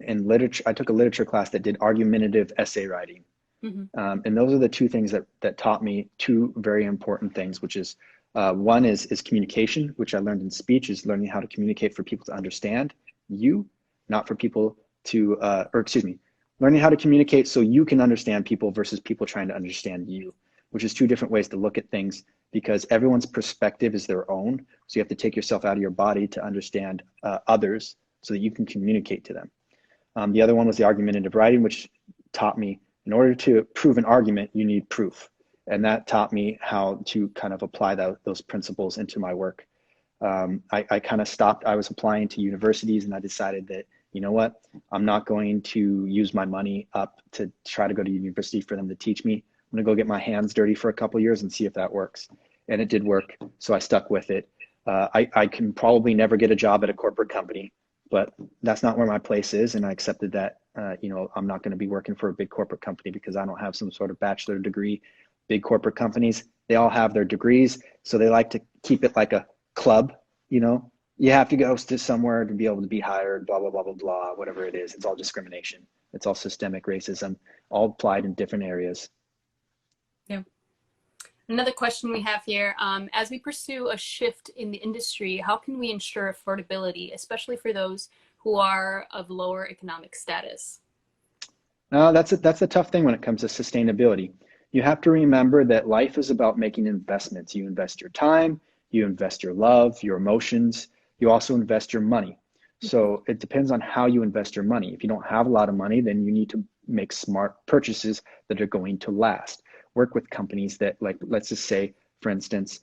literature. I took a literature class that did argumentative essay writing. And those are the two things that taught me two very important things, which is one is communication, which I learned in speech, is learning how to communicate for people to understand you, not for people to, learning how to communicate so you can understand people versus people trying to understand you, which is two different ways to look at things, because everyone's perspective is their own. So you have to take yourself out of your body to understand others so that you can communicate to them. The other one was the argumentative writing, which taught me in order to prove an argument, you need proof. And that taught me how to kind of apply those principles into my work. I kind of stopped. I was applying to universities, and I decided that, you know what, I'm not going to use my money up to try to go to university for them to teach me. I'm going to go get my hands dirty for a couple of years and see if that works. And it did work. So I stuck with it. I can probably never get a job at a corporate company, but that's not where my place is. And I accepted that, I'm not going to be working for a big corporate company because I don't have some sort of bachelor degree. Big corporate companies, they all have their degrees. So they like to keep it like a club, You have to go to somewhere to be able to be hired, blah, blah, blah, blah, blah, whatever it is. It's all discrimination. It's all systemic racism, all applied in different areas. Yeah. Another question we have here, as we pursue a shift in the industry, how can we ensure affordability, especially for those who are of lower economic status? That's a tough thing when it comes to sustainability. You have to remember that life is about making investments. You invest your time, you invest your love, your emotions, you also invest your money. So it depends on how you invest your money. If you don't have a lot of money, then you need to make smart purchases that are going to last. Work with companies that, like, let's just say, for instance,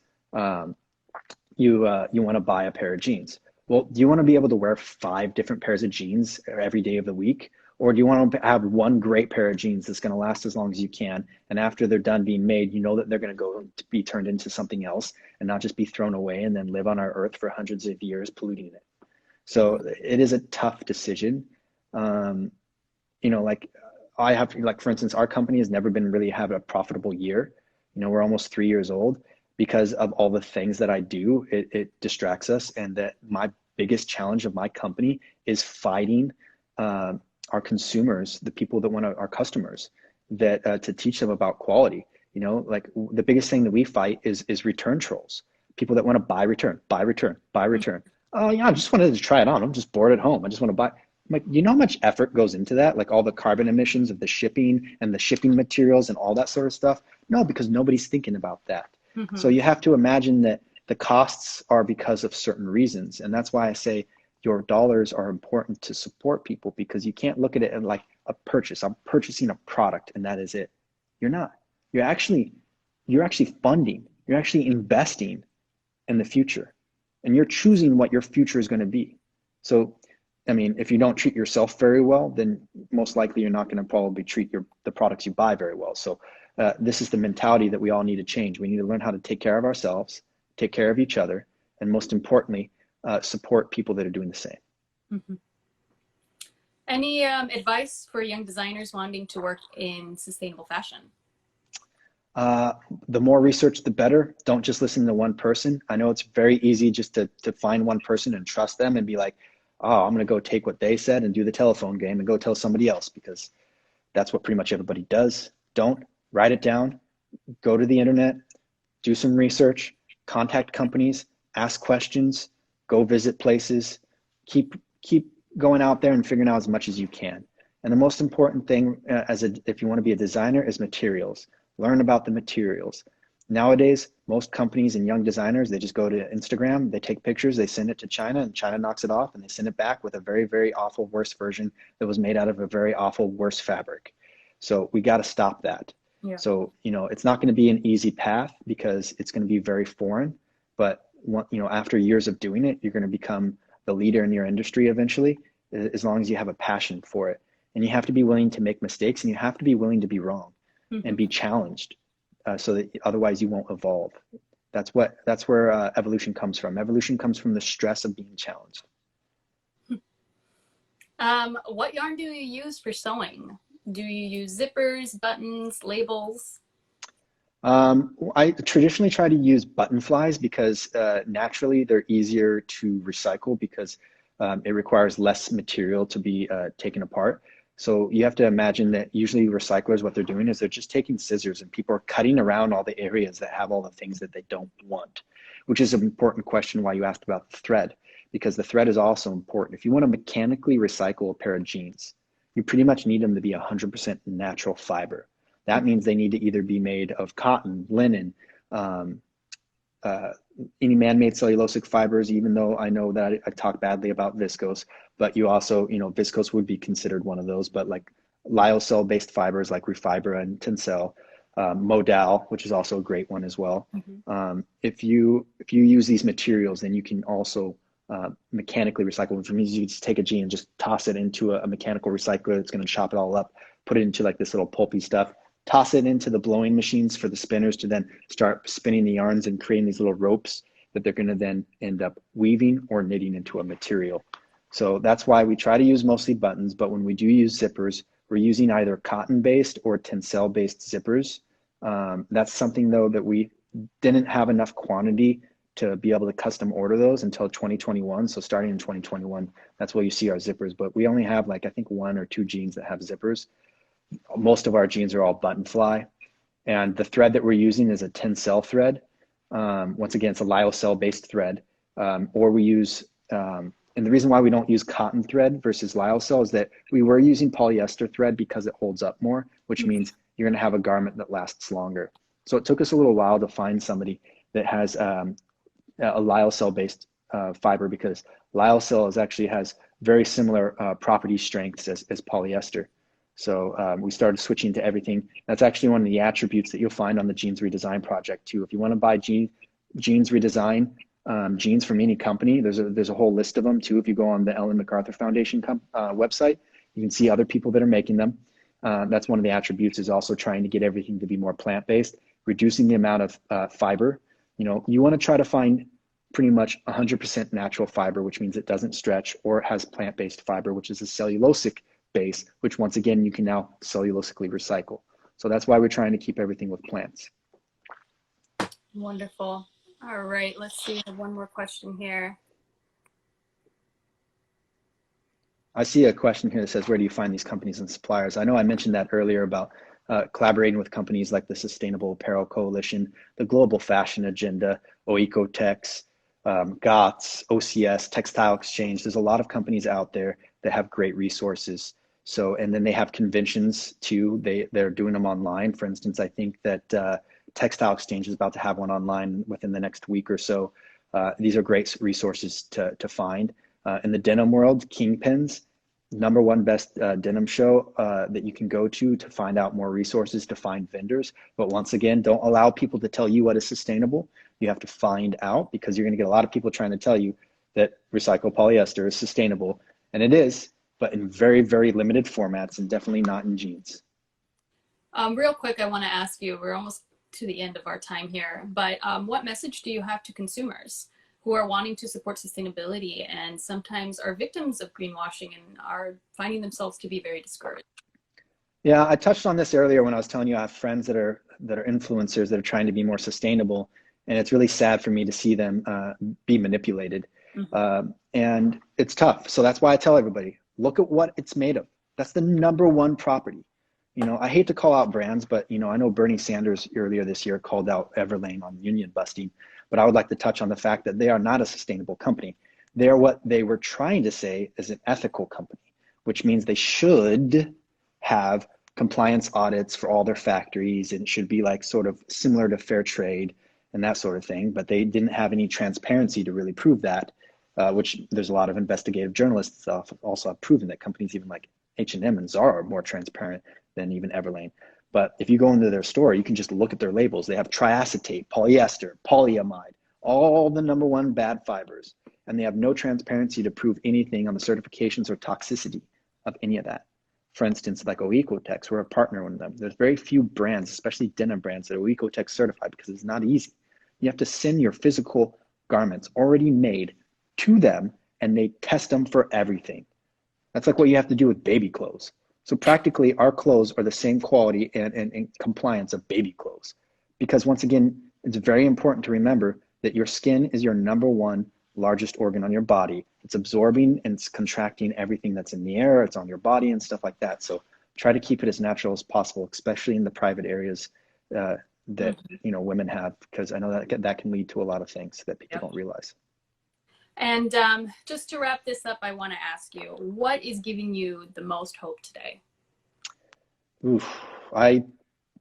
you want to buy a pair of jeans. Well, do you want to be able to wear 5 different pairs of jeans every day of the week? Or do you want to have one great pair of jeans that's going to last as long as you can? And after they're done being made, you know that they're going to go to be turned into something else and not just be thrown away and then live on our earth for hundreds of years polluting it. So it is a tough decision. Like I have, like, for instance, our company has never been really have a profitable year. We're almost 3 years old because of all the things that I do. It distracts us. And that my biggest challenge of my company is fighting our consumers, the people that our customers, that to teach them about quality. Like the biggest thing that we fight is return trolls. People that want to buy, return, buy, return, buy, return. Oh yeah, I just wanted to try it on. I'm just bored at home. I just want to buy. I'm like, how much effort goes into that? Like all the carbon emissions of the shipping and the shipping materials and all that sort of stuff? No, because nobody's thinking about that. So you have to imagine that the costs are because of certain reasons. And that's why I say your dollars are important to support people, because you can't look at it like a purchase. I'm purchasing a product and that is it. You're not. You're actually funding. You're actually investing in the future. And you're choosing what your future is going to be. So, I mean, if you don't treat yourself very well, then most likely you're not going to probably treat the products you buy very well. So this is the mentality that we all need to change. We need to learn how to take care of ourselves, take care of each other, and most importantly, support people that are doing the same. Any advice for young designers wanting to work in sustainable fashion? The more research, the better. Don't just listen to one person. I know it's very easy just to find one person and trust them and be like, oh, I'm going to go take what they said and do the telephone game and go tell somebody else, because that's what pretty much everybody does. Don't. Write it down, go to the internet, do some research, contact companies, ask questions, go visit places, keep going out there and figuring out as much as you can. And the most important thing if you want to be a designer is materials. Learn about the materials. Nowadays, most companies and young designers, they just go to Instagram, they take pictures, they send it to China, and China knocks it off, and they send it back with a very, very awful, worse version that was made out of a very awful, worse fabric. So we got to stop that. Yeah. So, it's not going to be an easy path because it's going to be very foreign, but after years of doing it, you're going to become the leader in your industry eventually, as long as you have a passion for it. And you have to be willing to make mistakes, and you have to be willing to be wrong and be challenged, so that otherwise you won't evolve. That's where evolution comes from. Evolution comes from the stress of being challenged. What yarn do you use for sewing? Do you use zippers, buttons, labels? I traditionally try to use button flies because naturally they're easier to recycle, because it requires less material to be taken apart. So you have to imagine that usually recyclers, what they're doing is they're just taking scissors and people are cutting around all the areas that have all the things that they don't want, which is an important question why you asked about the thread, because the thread is also important. If you want to mechanically recycle a pair of jeans, you pretty much need them to be 100% natural fiber. That means they need to either be made of cotton, linen, any man-made cellulosic fibers, even though I know that I talk badly about viscose, but you also, viscose would be considered one of those, but like lyocell-based fibers like Refibra and Tencel, Modal, which is also a great one as well. If you use these materials, then you can also mechanically recycle, which means you just take a jean and just toss it into a mechanical recycler that's going to chop it all up, put it into like this little pulpy stuff, toss it into the blowing machines for the spinners to then start spinning the yarns and creating these little ropes that they're going to then end up weaving or knitting into a material. So that's why we try to use mostly buttons, but when we do use zippers, we're using either cotton-based or Tencel-based zippers. That's something though that we didn't have enough quantity to be able to custom order those until 2021. So starting in 2021, that's where you see our zippers, but we only have like, I think 1 or 2 jeans that have zippers. Most of our jeans are all button fly. And the thread that we're using is a Tencel thread. Once again, it's a lyocell based thread. Or we use, and the reason why we don't use cotton thread versus lyocell is that we were using polyester thread because it holds up more, which means you're gonna have a garment that lasts longer. So it took us a little while to find somebody that has a lyocell based fiber, because lyocell actually has very similar property strengths as polyester. So we started switching to everything. That's actually one of the attributes that you'll find on the Jeans Redesign project too. If you want to buy Jeans Redesign jeans from any company, there's a whole list of them too. If you go on the Ellen MacArthur Foundation website, You can see other people that are making them. That's one of the attributes, is also trying to get everything to be more plant-based, reducing the amount of fiber. You want to try to find pretty much 100% natural fiber, which means it doesn't stretch, or it has plant-based fiber, which is a cellulosic base, which once again, you can now cellulosically recycle. So that's why we're trying to keep everything with plants. Wonderful. All right, let's see. I have one more question here. I see a question here that says, where do you find these companies and suppliers? I know I mentioned that earlier about collaborating with companies like the Sustainable Apparel Coalition, the Global Fashion Agenda, Oecotex, GOTS, OCS, Textile Exchange. There's a lot of companies out there that have great resources. So, and then they have conventions too. They're doing them online. For instance, I think that Textile Exchange is about to have one online within the next week or so. These are great resources to find. In the denim world, Kingpins, #1 best denim show that you can go to find out more resources, to find vendors. But once again, don't allow people to tell you what is sustainable. You have to find out, because you're going to get a lot of people trying to tell you that recycled polyester is sustainable. And it is, but in very, very limited formats, and definitely not in jeans. Real quick, I want to ask you, we're almost to the end of our time here, but what message do you have to consumers who are wanting to support sustainability and sometimes are victims of greenwashing and are finding themselves to be very discouraged? Yeah, I touched on this earlier when I was telling you I have friends that are influencers that are trying to be more sustainable, and it's really sad for me to see them be manipulated. Mm-hmm. And it's tough. So that's why I tell everybody, look at what it's made of. That's the #1 property. I hate to call out brands, but I know Bernie Sanders earlier this year called out Everlane on union busting, but I would like to touch on the fact that they are not a sustainable company. They are what they were trying to say is an ethical company, which means they should have compliance audits for all their factories, and it should be like sort of similar to fair trade and that sort of thing. But they didn't have any transparency to really prove that, which there's a lot of investigative journalists also have proven that companies even like H&M and Zara are more transparent than even Everlane. But if you go into their store, you can just look at their labels. They have triacetate, polyester, polyamide, all the #1 bad fibers. And they have no transparency to prove anything on the certifications or toxicity of any of that. For instance, like Oecotex, we're a partner with them. There's very few brands, especially denim brands, that are Oecotex certified, because it's not easy. You have to send your physical garments already made to them, and they test them for everything. That's like what you have to do with baby clothes. So practically our clothes are the same quality and compliance of baby clothes. Because once again, it's very important to remember that your skin is your #1 largest organ on your body. It's absorbing and it's contracting everything that's in the air, it's on your body and stuff like that. So try to keep it as natural as possible, especially in the private areas that women have, because I know that can lead to a lot of things that people don't realize. And just to wrap this up, I want to ask you, what is giving you the most hope today? Oof, I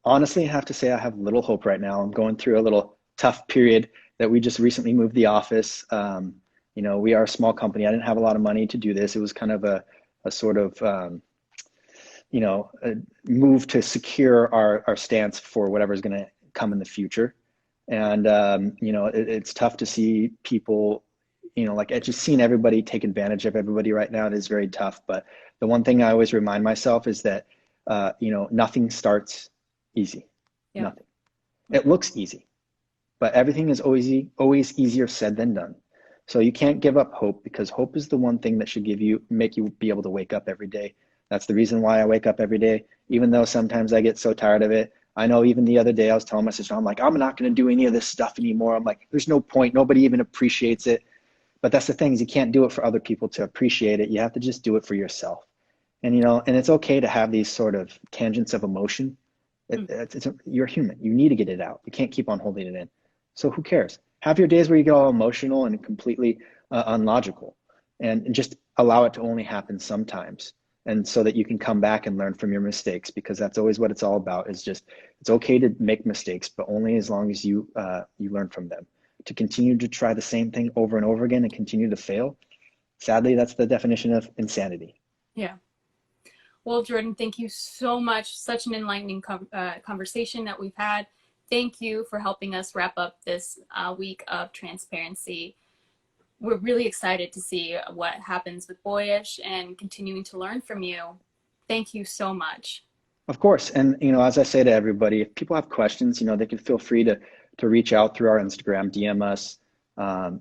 honestly have to say I have little hope right now. I'm going through a little tough period that we just recently moved the office. We are a small company. I didn't have a lot of money to do this. It was kind of a sort of, a move to secure our stance for whatever's going to come in the future. And, it's tough to see people, like just seeing everybody take advantage of everybody right now. It is very tough. But the one thing I always remind myself is that, nothing starts easy. Yeah. Nothing. It looks easy, but everything is always easier said than done. So you can't give up hope, because hope is the one thing that should make you be able to wake up every day. That's the reason why I wake up every day, even though sometimes I get so tired of it. I know even the other day I was telling my sister, I'm like, I'm not going to do any of this stuff anymore. I'm like, there's no point. Nobody even appreciates it. But that's the thing, is you can't do it for other people to appreciate it. You have to just do it for yourself. And, and it's okay to have these sort of tangents of emotion. You're human. You need to get it out. You can't keep on holding it in. So who cares? Have your days where you get all emotional and completely unlogical, and just allow it to only happen sometimes. And so that you can come back and learn from your mistakes, because that's always what it's all about, is just, it's okay to make mistakes, but only as long as you learn from them. To continue to try the same thing over and over again and continue to fail, sadly, that's the definition of insanity. Yeah. Well, Jordan, thank you so much. Such an enlightening conversation that we've had. Thank you for helping us wrap up this week of transparency. We're really excited to see what happens with Boyish and continuing to learn from you. Thank you so much. Of course. And, as I say to everybody, if people have questions, they can feel free to reach out through our Instagram, DM us.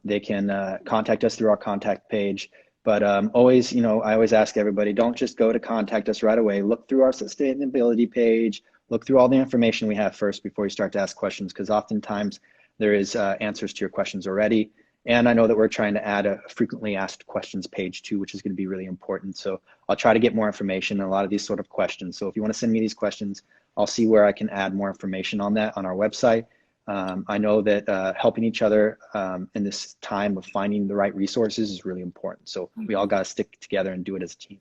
They can contact us through our contact page. But always, I always ask everybody, don't just go to contact us right away. Look through our sustainability page, look through all the information we have first before you start to ask questions, because oftentimes there is answers to your questions already. And I know that we're trying to add a frequently asked questions page too, which is going to be really important. So I'll try to get more information on a lot of these sort of questions. So if you want to send me these questions, I'll see where I can add more information on that on our website. I know that helping each other in this time of finding the right resources is really important. So we all got to stick together and do it as a team.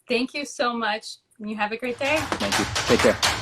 Thank you so much. You have a great day. Thank you. Take care.